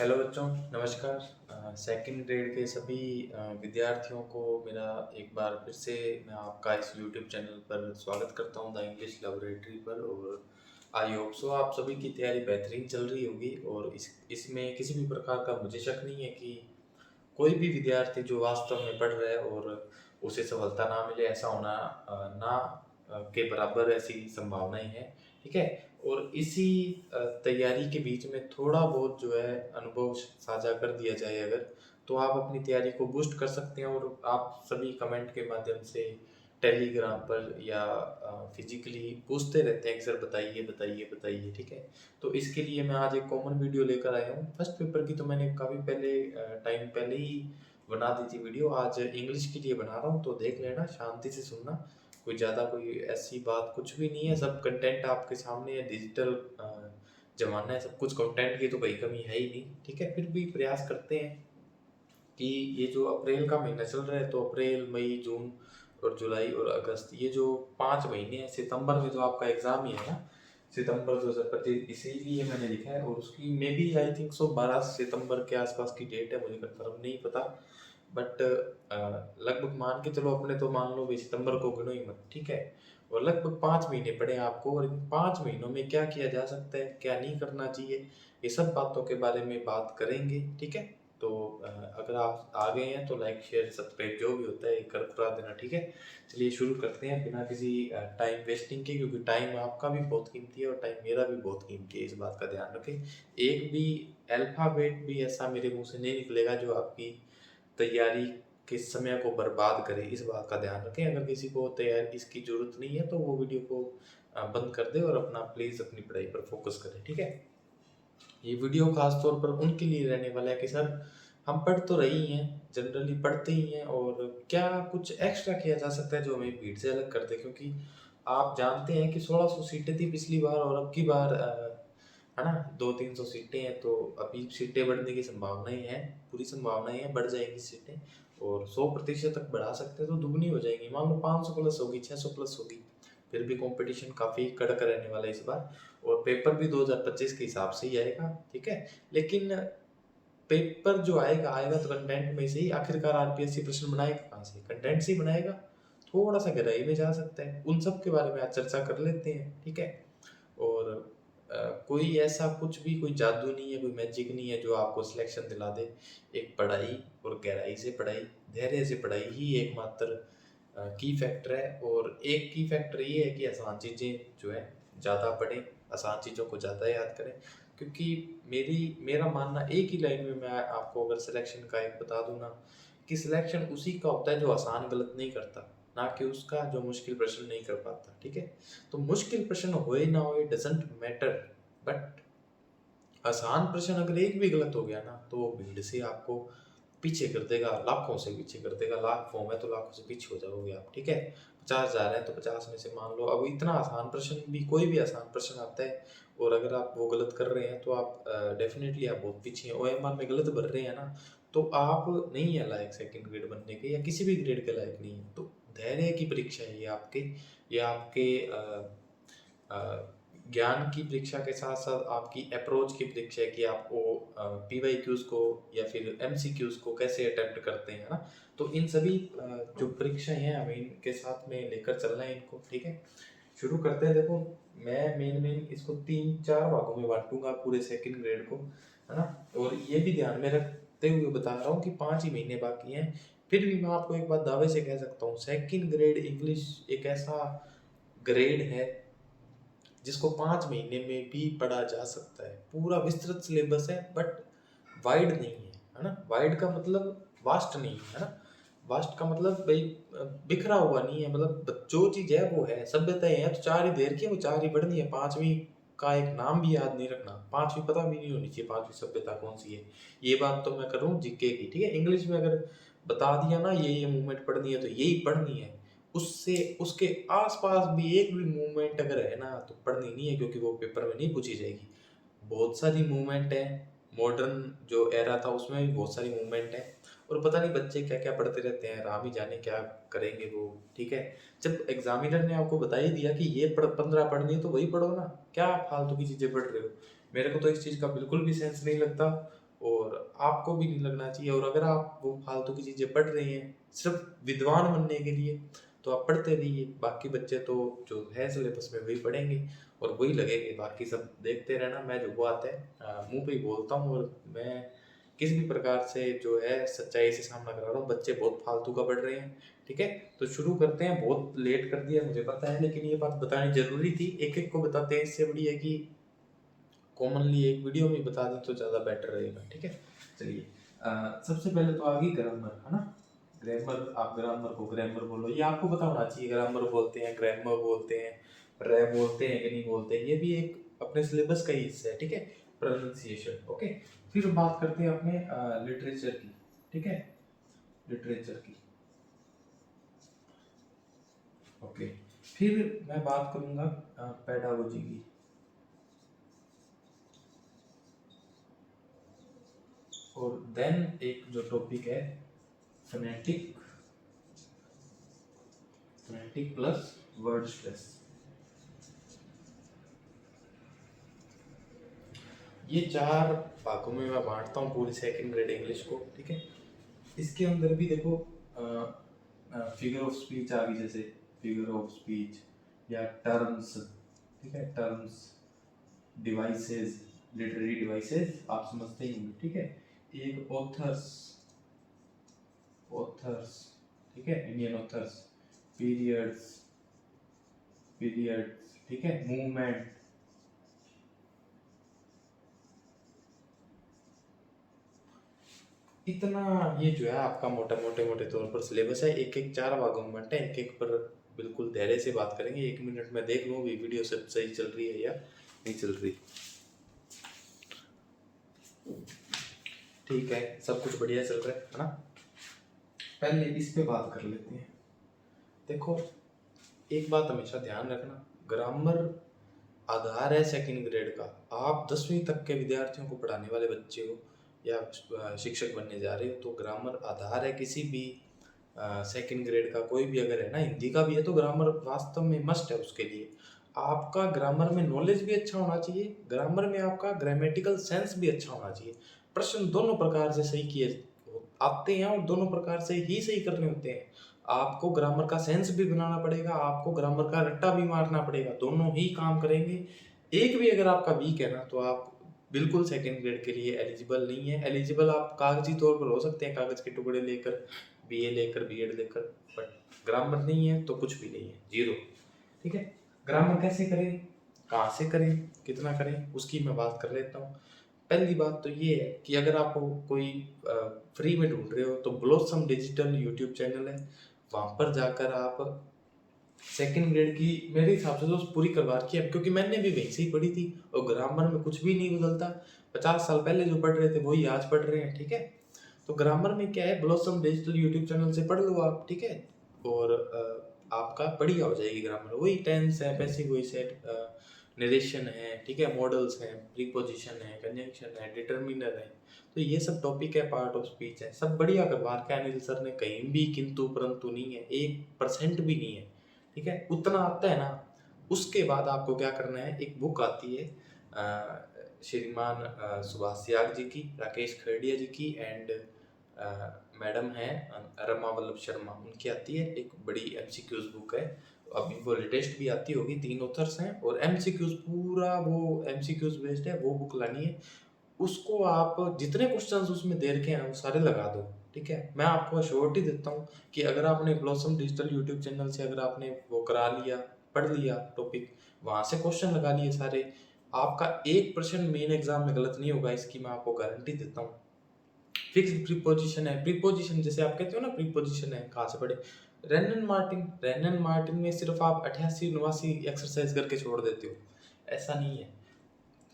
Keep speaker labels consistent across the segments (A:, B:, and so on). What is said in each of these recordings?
A: Hello बच्चों, नमस्कार। Second grade के सभी विद्यार्थियों को मेरा एक बार फिर से मैं आपका इस यूट्यूब चैनल पर स्वागत करता हूं, द इंग्लिश लैबोरेटरी पर। और आई होप सो आप सभी की तैयारी बेहतरीन चल रही होगी और इसमें किसी भी प्रकार का मुझे शक नहीं है कि कोई भी विद्यार्थी जो वास्तव में पढ़ रहा है और उसे सफलता ना मिले, ऐसा होना ना के बराबर ऐसी संभावनाएं हैं। ठीक है। और इसी तैयारी के बीच में थोड़ा बहुत जो है अनुभव साझा कर दिया जाए अगर, तो आप अपनी तैयारी को बूस्ट कर सकते हैं। और आप सभी कमेंट के माध्यम से टेलीग्राम पर या फिजिकली पूछते रहते हैं कि सर बताइए बताइए बताइए। ठीक है। तो इसके लिए मैं आज एक कॉमन वीडियो लेकर आया हूँ। फर्स्ट पेपर की तो मैंने काफ़ी पहले टाइम पहले ही बना दी थी वीडियो। आज इंग्लिश के लिए बना रहा हूँ, तो देख लेना, शांति से सुनना। कोई ज़्यादा कोई ऐसी बात कुछ भी नहीं है, सब कंटेंट आपके सामने है। डिजिटल जमाना है, सब कुछ कंटेंट की तो कोई कमी है ही नहीं। ठीक है। फिर भी प्रयास करते हैं कि ये जो अप्रैल का महीना चल रहा है, तो अप्रैल, मई, जून और जुलाई और अगस्त, ये जो 5 महीने हैं, सितंबर में तो आपका एग्ज़ाम ही है ना, सितंबर 2025, इसीलिए मैंने लिखा है। और उसकी may B I think so 12 सितंबर के आसपास की डेट है, मुझे कंफर्म नहीं पता। बट लगभग मान के चलो, अपने तो मान लो भाई सितंबर को गिनो ही मत। ठीक है। और लगभग 5 महीने पड़े हैं आपको, और इन 5 महीनों में क्या किया जा सकता है, क्या नहीं करना चाहिए, ये सब बातों के बारे में बात करेंगे। ठीक है। तो अगर आप आ गए हैं तो लाइक शेयर सब्सक्राइब जो भी होता है कर करा देना। ठीक है। चलिए शुरू करते हैं बिना किसी टाइम वेस्टिंग के, क्योंकि टाइम आपका भी बहुत कीमती है और टाइम मेरा भी बहुत कीमती है, इस बात का ध्यान रखें। एक भी अल्फ़ाबेट भी ऐसा मेरे मुंह से नहीं निकलेगा जो आपकी तैयारी के समय को बर्बाद करे, इस बात का ध्यान रखें। अगर किसी को तैयारी इसकी ज़रूरत नहीं है तो वो वीडियो को बंद कर दे और अपना प्लीज़ अपनी पढ़ाई पर फोकस करें। ठीक है। ये वीडियो खास तौर पर उनके लिए रहने वाला है कि सर हम पढ़ तो रही हैं, जनरली पढ़ते ही हैं, और क्या कुछ एक्स्ट्रा किया जा सकता है जो हमें भीड़ से अलग कर दे। क्योंकि आप जानते हैं कि 1600 सीटें थी पिछली बार, और अब की बार है ना 200-300 सीटें हैं। तो अभी सीटें बढ़ने की संभावनाएं हैं, पूरी संभावनाएं हैं, बढ़ जाएंगी सीटें। और 100% तक बढ़ा सकते हैं तो दुगनी हो जाएंगी। मान लो 500 प्लस होगी, 600 प्लस होगी। फिर भी कंपटीशन काफ़ी कड़क रहने वाला है इस बार। और पेपर भी 2025 के हिसाब से ही आएगा। ठीक है। लेकिन पेपर जो आएगा आएगा तो कंटेंट में से ही। आखिरकार आरपीएससी प्रश्न बनाएगा कहाँ से, कंटेंट से ही बनाएगा। थोड़ा सा गहराई में जा सकता है, उन सब के बारे में आज चर्चा कर लेते हैं। ठीक है। और कोई ऐसा कुछ भी कोई जादू नहीं है, कोई मैजिक नहीं है जो आपको सिलेक्शन दिला दे। एक पढ़ाई, और गहराई से पढ़ाई, धैर्य से पढ़ाई ही एकमात्र की फैक्टर है। और एक की फैक्टर ये है कि आसान चीज़ें जो है ज़्यादा पढ़ें, आसान चीज़ों को ज़्यादा याद करें। क्योंकि मेरा मानना एक ही लाइन में मैं आपको अगर सिलेक्शन का एक बता दूँ ना, कि सिलेक्शन उसी का होता है जो आसान गलत नहीं करता, ना कि उसका जो मुश्किल प्रश्न नहीं कर पाता। ठीक है। तो मुश्किल प्रश्न होए ना होए डजेंट मैटर, बट आसान प्रश्न अगर एक भी गलत हो गया ना, तो वो भीड़ से आपको पीछे कर देगा, लाखों से पीछे कर देगा। लाख फॉर्म है तो लाखों से पीछे हो जाओगे आप। ठीक है। 50,000 है तो 50 में से मान लो, अब इतना आसान प्रश्न भी, कोई भी आसान प्रश्न आता है और अगर आप वो गलत कर रहे हैं तो आप डेफिनेटली आप बहुत पीछे हैं। ओएमआर में गलत भर रहे हैं ना, तो आप नहीं है लायक सेकंड ग्रेड बनने के, या किसी भी ग्रेड के लायक नहीं है। तो धैर्य की परीक्षा है ये आपके ज्ञान की परीक्षा के साथ साथ आपकी अप्रोच की परीक्षा है कि आपको पीवाईक्यूज को या फिर एमसीक्यूज को कैसे अटेम्प्ट करते हैं ना। तो इन सभी जो परीक्षाएं हैं हमें इनके साथ में लेकर चलना है इनको। ठीक है। शुरू करते हैं। देखो, मैं मेन इसको 3-4 भागों में बांटूंगा पूरे सेकंड ग्रेड को, है ना। और ये भी ध्यान में रखते हुए बता रहा हूँ कि 5 ही महीने बाकी हैं। फिर भी मैं आपको एक बात दावे से कह सकता हूँ, सेकंड ग्रेड इंग्लिश एक ऐसा ग्रेड है जिसको 5 महीने में भी पढ़ा जा सकता है। पूरा विस्तृत सिलेबस है, बट वाइड नहीं है ना। वाइड का मतलब वास्ट नहीं है ना। वास्ट का मतलब भाई बिखरा हुआ नहीं है, मतलब जो चीज़ है वो है। सभ्यताएं हैं तो 4 ही दे रखी है, वो 4 ही पढ़नी है। 5वीं का एक नाम भी याद नहीं रखना, 5वीं पता भी नहीं होनी चाहिए 5वीं सभ्यता कौन सी है। ये बात तो मैं करूँ जीके की। ठीक है। इंग्लिश में अगर बता दिया ना ये मूवमेंट पढ़नी है तो यही पढ़नी है। उससे उसके आसपास भी एक भी मूवमेंट अगर है ना तो पढ़नी नहीं है, क्योंकि वो पेपर में नहीं पूछी जाएगी। बहुत सारी मूवमेंट है, मॉडर्न जो एरा था उसमें भी बहुत सारी मूवमेंट है। और पता नहीं बच्चे क्या क्या पढ़ते रहते हैं, राम ही जाने क्या करेंगे वो। ठीक है। जब एग्जामिनर ने आपको बता ही दिया कि ये 15 पढ़नी है तो वही पढ़ो ना, क्या फालतू की चीज़ें पढ़ रहे हो। मेरे को तो इस चीज़ का बिल्कुल भी सेंस नहीं लगता। और आपको भी नहीं लगना चाहिए। और अगर आप वो फालतू की चीज़ें पढ़ रहे हैं सिर्फ विद्वान बनने के लिए, तो आप पढ़ते रहिए। बाकी बच्चे तो जो है सिलेबस में वही पढ़ेंगे और वही लगेंगे, बाकी सब देखते रहना। मैं जो वो आता है मुंह पे ही बोलता हूँ, और मैं किसी भी प्रकार से जो है सच्चाई से सामना करा रहा हूँ। बच्चे बहुत फालतू का पढ़ रहे हैं, ठीक है। तो शुरू करते हैं। बहुत लेट कर दिया मुझे पता है, लेकिन ये बात बतानी जरूरी थी। एक एक को बताते हैं, इससे बड़ी है कि कॉमनली एक वीडियो में बता दें तो ज़्यादा बेटर रहेगा, ठीक है। चलिए, सबसे पहले तो आ गई ग्रामर, है ना। ग्रामर, आप ग्रामर को ग्रामर बोलो, ये आपको पता होना चाहिए। ग्रामर बोलते हैं, ग्रामर बोलते हैं, रे बोलते हैं कि नहीं बोलते हैं, ये भी एक अपने सिलेबस का ही हिस्सा है, ठीक है। Pronunciation, okay. फिर बात करते हैं अपने लिटरेचर की, ठीक है, लिटरेचर की, ओके। फिर मैं बात करूंगा पेडागोजी की, और देन एक जो टॉपिक है phonetic, phonetic plus word stress. ये चार भागों में मैं बांटता हूँ पूरी सेकंड ग्रेड इंग्लिश को, ठीक है। इसके अंदर भी देखो फिगर ऑफ स्पीच आ गई, जैसे फिगर ऑफ स्पीच या टर्म्स, ठीक है, टर्म्स, डिवाइसेस, लिटरेरी डिवाइसेस आप समझते ही होंगे, ठीक है। एक ऑथर्स, ऑथर्स, ठीक है, इंडियन ऑथर्स, पीरियड्स, पीरियड्स, ठीक है, मूवमेंट, इतना ये जो है आपका मोटे तौर पर सिलेबस है। एक एक चार भागों में बांटा है, एक एक पर बिल्कुल धैर्य से बात करेंगे। 1 मिनट में देख लूँ भी वीडियो सब सही चल रही है या नहीं चल रही, ठीक है, सब कुछ बढ़िया चल रहा है ना। पहले इस पे बात कर लेते हैं। देखो, एक बात हमेशा ध्यान रखना, ग्रामर आधार है सेकंड ग्रेड का। आप 10वीं तक के विद्यार्थियों को पढ़ाने वाले बच्चे हो या शिक्षक बनने जा रहे हो, तो ग्रामर आधार है किसी भी सेकंड ग्रेड का। कोई भी अगर है ना, हिंदी का भी है तो ग्रामर वास्तव में मस्ट है उसके लिए। आपका ग्रामर में नॉलेज भी अच्छा होना चाहिए, ग्रामर में आपका ग्रामेटिकल सेंस भी अच्छा होना चाहिए। प्रश्न दोनों प्रकार से सही किए आते हैं और दोनों प्रकार से ही सही करने होते हैं। आपको ग्रामर का सेंस भी बनाना पड़ेगा, आपको ग्रामर का रट्टा भी मारना पड़ेगा, दोनों ही काम करेंगे। एक भी अगर आपका वीक है ना, तो आप बिल्कुल सेकंड ग्रेड के लिए एलिजिबल नहीं है। एलिजिबल आप कागजी तौर पर हो सकते हैं, कागज के टुकड़े लेकर, बीए लेकर, बीएड लेकर, बट ग्रामर नहीं है तो कुछ भी नहीं है, जीरो, ठीक है। ग्रामर कैसे करें, कहाँ से करें, कितना करें, उसकी मैं बात कर लेता हूँ। पहली बात तो ये है कि अगर आप कोई फ्री में ढूंढ रहे हो तो ब्लॉसम डिजिटल यूट्यूब चैनल है, वहाँ पर जाकर आप सेकंड ग्रेड की मेरे हिसाब से तो पूरी करवा रखी है, क्योंकि मैंने भी वहीं से ही पढ़ी थी और ग्रामर में कुछ भी नहीं बदलता। 50 साल पहले जो पढ़ रहे थे वही आज पढ़ रहे हैं, ठीक है। तो ग्रामर में क्या है, ब्लॉसम डिजिटल यूट्यूब चैनल से पढ़ लो आप, ठीक है। और आपका बढ़िया हो जाएगी ग्रामर। वही टेंस है, पैसिव वॉइस है, नरेशन है, ठीक है, मॉडल्स हैं, प्रीपोजिशन है, कंजंक्शन है, डिटर्मिनर है। तो ये सब टॉपिक है, पार्ट ऑफ स्पीच है, सब बढ़िया करवा रखा है अनिल सर ने। कहीं भी किंतु परंतु नहीं है, 1% भी नहीं है, ठीक है। उतना आता है ना। उसके बाद आपको क्या करना है, एक बुक आती है श्रीमान सुभाष त्याग जी की, राकेश खरडिया जी की, एंड मैडम है रमा वल्लभ शर्मा, उनकी आती है एक बड़ी एमसीक्यूज बुक है। अभी वो लेटेस्ट भी आती होगी, 3 ऑथर्स हैं और एमसीक्यूज पूरा वो एमसीक्यूज बेस्ड है। वो बुक लानी है, उसको आप जितने क्वेश्चंस उसमें दे रखे हैं वो सारे लगा दो, ठीक है। मैं आपको अश्योरिटी देता हूँ कि अगर आपने ब्लॉसम डिजिटल यूट्यूब चैनल से अगर आपने वो करा लिया, पढ़ लिया टॉपिक, वहाँ से क्वेश्चन लगा लिए सारे, आपका 1% मेन एग्जाम में गलत नहीं होगा, इसकी मैं आपको गारंटी देता हूँ। फिक्स्ड प्रीपोजिशन है, प्रीपोजिशन जैसे आप कहते हो ना प्रीपोजिशन है, कहाँ से पढ़े, रेनन मार्टिन, रेनन मार्टिन में सिर्फ आप 88-89 एक्सरसाइज करके छोड़ देते हो, ऐसा नहीं है।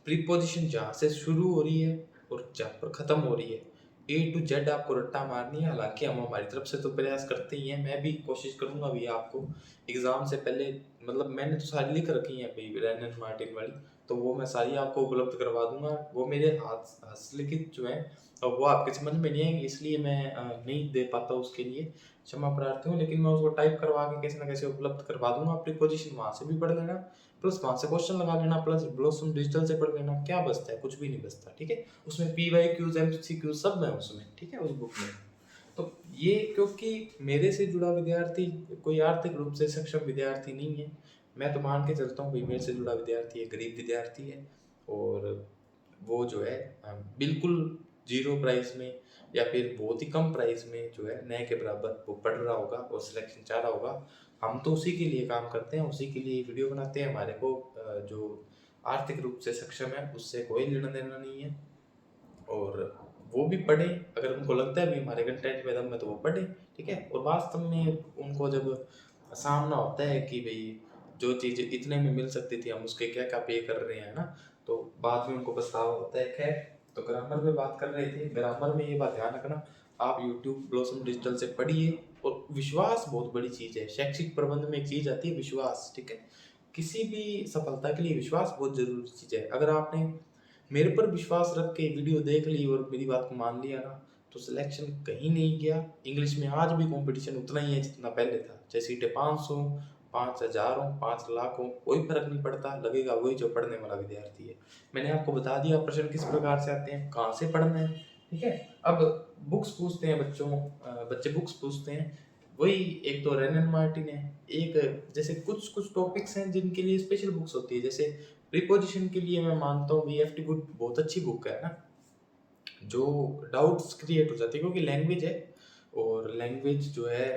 A: प्रीपोजिशन जहाँ से शुरू हो रही है और जहाँ पर ख़त्म हो रही है, ए टू जेड आपको रट्टा मारनी है। हालांकि हम हमारी तरफ से तो प्रयास करते ही हैं, मैं भी कोशिश करूंगा भी आपको एग्ज़ाम से पहले, मतलब मैंने तो सारी लिख रखी हैं भाई रैनन मार्टिन वाली, तो वो मैं सारी आपको उपलब्ध करवा दूंगा। वो मेरे हाथ हस्तलिखित जो है, और वो आपके समझ में नहीं आएंगे, इसलिए मैं नहीं दे पाता, उसके लिए क्षमा प्रार्थी हूँ। लेकिन मैं उसको टाइप करवा के कैसे ना कैसे उपलब्ध करवा दूंगा। प्रीपोजिशन वहाँ से भी पढ़ लेना, प्लस वहाँ से क्वेश्चन लगा लेना, प्लस ब्लॉसम डिजिटल से पढ़ लेना, क्या बचता है? कुछ भी नहीं बचता, ठीक है। उसमें PYQs MCQs सब है उसमें, ठीक है, उस बुक में। तो ये क्योंकि मेरे से जुड़ा विद्यार्थी कोई आर्थिक रूप से सक्षम विद्यार्थी नहीं है, मैं तो मान के चलता हूँ भाई मेरे से जुड़ा विद्यार्थी है, गरीब विद्यार्थी है, और वो जो है बिल्कुल जीरो प्राइस में या फिर बहुत ही कम प्राइस में जो है नए के बराबर वो पढ़ रहा होगा और सिलेक्शन चाह रहा होगा। हम तो उसी के लिए काम करते हैं, उसी के लिए वीडियो बनाते हैं। हमारे को जो आर्थिक रूप से सक्षम है उससे कोई लेना देना नहीं है, और वो भी पढ़े, अगर उनको लगता है भी हमारे कंटेंट में दम है तो वो पढ़े, ठीक है। और वास्तव में उनको जब सामना होता है कि भाई जो चीज़ इतने में मिल सकती थी हम उसके क्या क्या पे कर रहे हैं ना, तो बाद में उनको पछतावा होता है। खैर, तो ग्रामर में बात कर रहे थे, ग्रामर में ये बात ध्यान रखना, आप यूट्यूब ब्लॉसम डिजिटल से पढ़िए, और विश्वास बहुत बड़ी चीज़ है। शैक्षिक प्रबंध में एक चीज़ आती है विश्वास, ठीक है। किसी भी सफलता के लिए विश्वास बहुत जरूरी चीज़ है। अगर आपने मेरे पर विश्वास रख के वीडियो देख ली और मेरी बात को मान लिया ना, तो सिलेक्शन कहीं नहीं गया। इंग्लिश में आज भी कंपटीशन उतना ही है जितना पहले था, चाहे सीटें 500 5,000 हो 5 लाख हो, कोई फर्क नहीं पड़ता, लगेगा वही जो पढ़ने वाला विद्यार्थी है। मैंने आपको बता दिया प्रश्न किस प्रकार से आते हैं, कहाँ से पढ़ना है, ठीक है। अब बुक्स पूछते हैं बच्चे बुक्स पूछते हैं, वही एक तो रेन एंड मार्टिन है, एक जैसे कुछ कुछ टॉपिक्स हैं जिनके लिए स्पेशल बुक्स होती है। जैसे प्रीपोजिशन के लिए मैं मानता हूँ VFT गुड बहुत अच्छी बुक है ना, जो डाउट्स क्रिएट हो जाती है, क्योंकि लैंग्वेज है, और लैंग्वेज जो है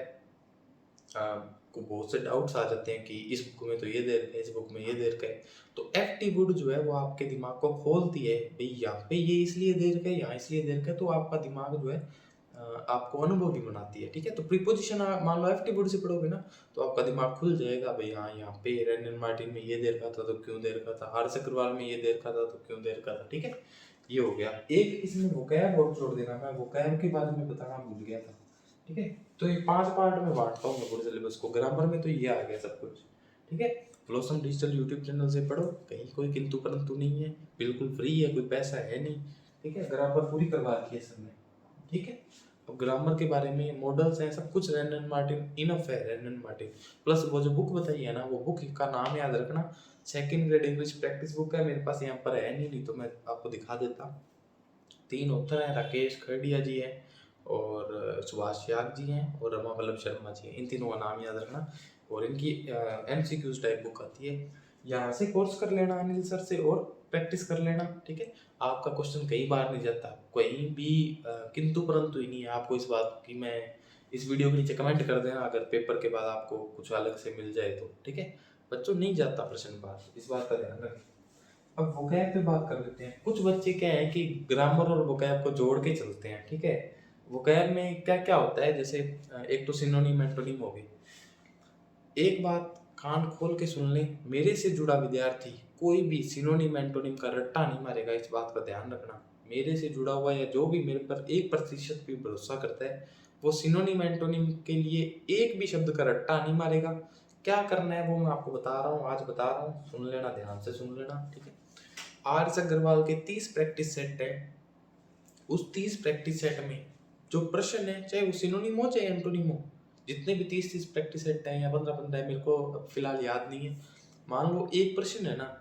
A: को बहुत से डाउट्स आ जाते हैं कि इस बुक में तो ये दे रखा है, इस बुक में ये दे रखा है। तो FT गुड जो है वो आपके दिमाग को खोलती है, भाई यहाँ पे ये इसलिए दे रखा है, यहाँ इसलिए दे रखा है, तो आपका दिमाग जो है आपको अनुभवी बनाती है, ठीक है। तो प्रीपोजिशन मान लो FT गुड से पढ़ोगे ना, तो आपका दिमाग खुल जाएगा, भाई हाँ यहाँ पे रेन एंड मार्टिन में ये दे रखा था तो क्यों दे रखा था, हारिस अग्रवाल में ये दे रखा था तो क्यों दे रखा था, ठीक है। ये हो गया। एक इसमें वोकैब और छोड़ देना, मैं वोकैब के बारे में बताना भूल गया था, ठीक है। तो ये 5 पार्ट में बांटता हूँ मैं पूरे सिलेबस को। ग्रामर में तो ये आ गया सब कुछ, ठीक है। ब्लॉसम डिजिटल यूट्यूब चैनल से पढ़ो, कहीं कोई किंतु परंतु नहीं है, बिल्कुल फ्री है, कोई पैसा है नहीं, ठीक है। ग्रामर पूरी करवा रखी है सबने, ठीक है। अब ग्रामर के बारे में मॉडल्स हैं, सब कुछ रेन एंड मार्टिन इनफ है, रेन एंड मार्टिन। प्लस वो जो बुक बताई है ना, वो बुक का नाम याद रखना, second grade English practice book है। मेरे पास यहाँ पर है नहीं तो मैं आपको दिखा देता। 3 ऑथर हैं, राकेश खरडिया जी हैं, और सुभाष याग जी हैं, और रमा वल्लभ शर्मा जी हैं। इन तीनों का नाम याद रखना, और इनकी MCQs टाइप बुक आती है। यहाँ से कोर्स कर लेना अनिल सर से, और प्रैक्टिस कर लेना, ठीक है। आपका क्वेश्चन कई बार नहीं जाता, कहीं भी किंतु परंतु ही नहीं है। आपको इस बात की, मैं इस वीडियो के नीचे कमेंट कर देना अगर पेपर के बाद आपको कुछ अलग से मिल जाए तो, ठीक है। बच्चों नहीं जाता प्रश्न बार, इस बात का ध्यान रखें। अब वोकैब पे बात कर लेते हैं। कुछ बच्चे क्या है कि ग्रामर और वोकैब को जोड़ के चलते हैं, ठीक है। वोकैब में क्या क्या होता है, जैसे एक तो सिनोनिम एंटोनिम हो गई। एक बात कान खोल के सुन लें, मेरे से जुड़ा विद्यार्थी कोई भी सिनोनिम एंटोनिम का रट्टा नहीं मारेगा, इस बात का ध्यान रखना। मेरे से जुड़ा हुआ या जो भी मेरे पर 1% भी भरोसा करता है, वो सिनोनिम एंटोनिम के लिए एक भी शब्द का रट्टा नहीं मारेगा। क्या करना है वो मैं आपको बता रहा हूँ, आज बता रहा हूँ, सुन लेना, ध्यान से सुन लेना, ठीक है। आर्स अग्रवाल के 30 प्रैक्टिस सेट है, उस 30 प्रैक्टिस सेट में जो प्रश्न है, चाहे वो सिनोनिम हो चाहे एंटोनिम हो, जितने भी 30 प्रैक्टिस सेट हैं या 15 है, मेरे को अब फिलहाल याद नहीं है। मान लो एक प्रश्न है ना,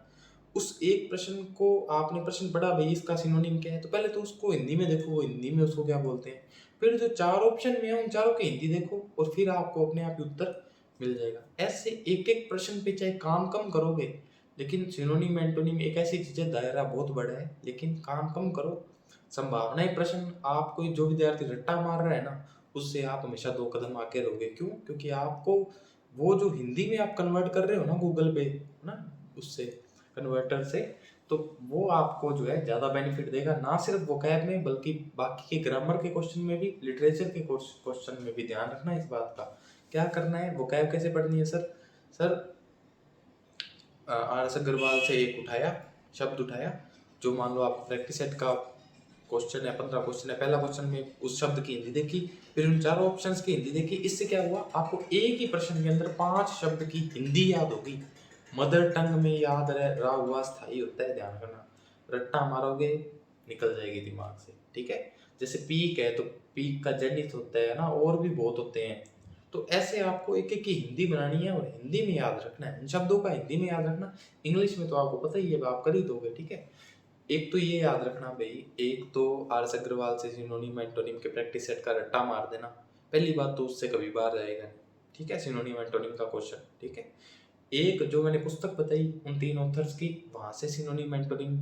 A: उस एक प्रश्न को आपने प्रश्न पढ़ा भाई इसका सिनोनिम क्या है, तो पहले तो उसको हिंदी में देखो, वो हिंदी में उसको क्या बोलते हैं। फिर जो 4 ऑप्शन में है उन चारों के हिंदी देखो, और फिर आपको अपने आप ही उत्तर मिल जाएगा। ऐसे एक एक प्रश्न पे चाहे काम कम करोगे, लेकिन सिनोनिम एंटोनिम एक ऐसी चीज है, दायरा बहुत बड़ा है, लेकिन काम कम करो, संभावनाएं प्रश्न आपको जो विद्यार्थी रट्टा मार रहा है ना, उससे आप हमेशा 2 कदम आगे रहोगे। क्यों? क्योंकि आपको वो जो हिंदी में आप कन्वर्ट कर रहे हो ना गूगल पे ना, उससे कन्वर्टर से, तो वो आपको जो है ज़्यादा बेनिफिट देगा, ना सिर्फ वोकैब में बल्कि बाकी के ग्रामर के क्वेश्चन में भी, लिटरेचर के क्वेश्चन में भी। ध्यान रखना इस बात का। क्या करना है, वोकैब कैसे पढ़नी है सर? सर RS अग्रवाल से एक उठाया, शब्द उठाया, जो मान लो आपको प्रैक्टिस सेट का क्वेश्चन है, 15 क्वेश्चन है, पहला क्वेश्चन में उस शब्द की हिंदी देखी, फिर उन चारों ऑप्शंस की हिंदी देखी। इससे क्या हुआ, आपको एक ही प्रश्न के अंदर 5 शब्द की हिंदी याद होगी। मदर टंग में याद रहा हुआ स्थायी होता है, ध्यान रखना। रट्टा मारोगे निकल जाएगी दिमाग से, ठीक है। जैसे पीक है तो पीक का जनित होता है ना, और भी बहुत होते हैं, तो ऐसे आपको एक एक की हिंदी बनानी है और हिंदी में याद रखना है, इन शब्दों का हिंदी में याद रखना। इंग्लिश में तो आपको पता ही है, आप कर ही दोगे, ठीक है। एक तो ये याद रखना भाई, एक तो आर.एस. अग्रवाल से सिनोनिम एंटोनिम के प्रैक्टिस सेट का रट्टा मार देना। पहली बात तो उससे कभी बाहर जाएगा नहीं, ठीक है, सिनोनिम एंटोनिम का क्वेश्चन, ठीक है। एक जो मैंने पुस्तक बताई उन 3 ऑथर्स की, वहां से सिनोनिम एंटोनिम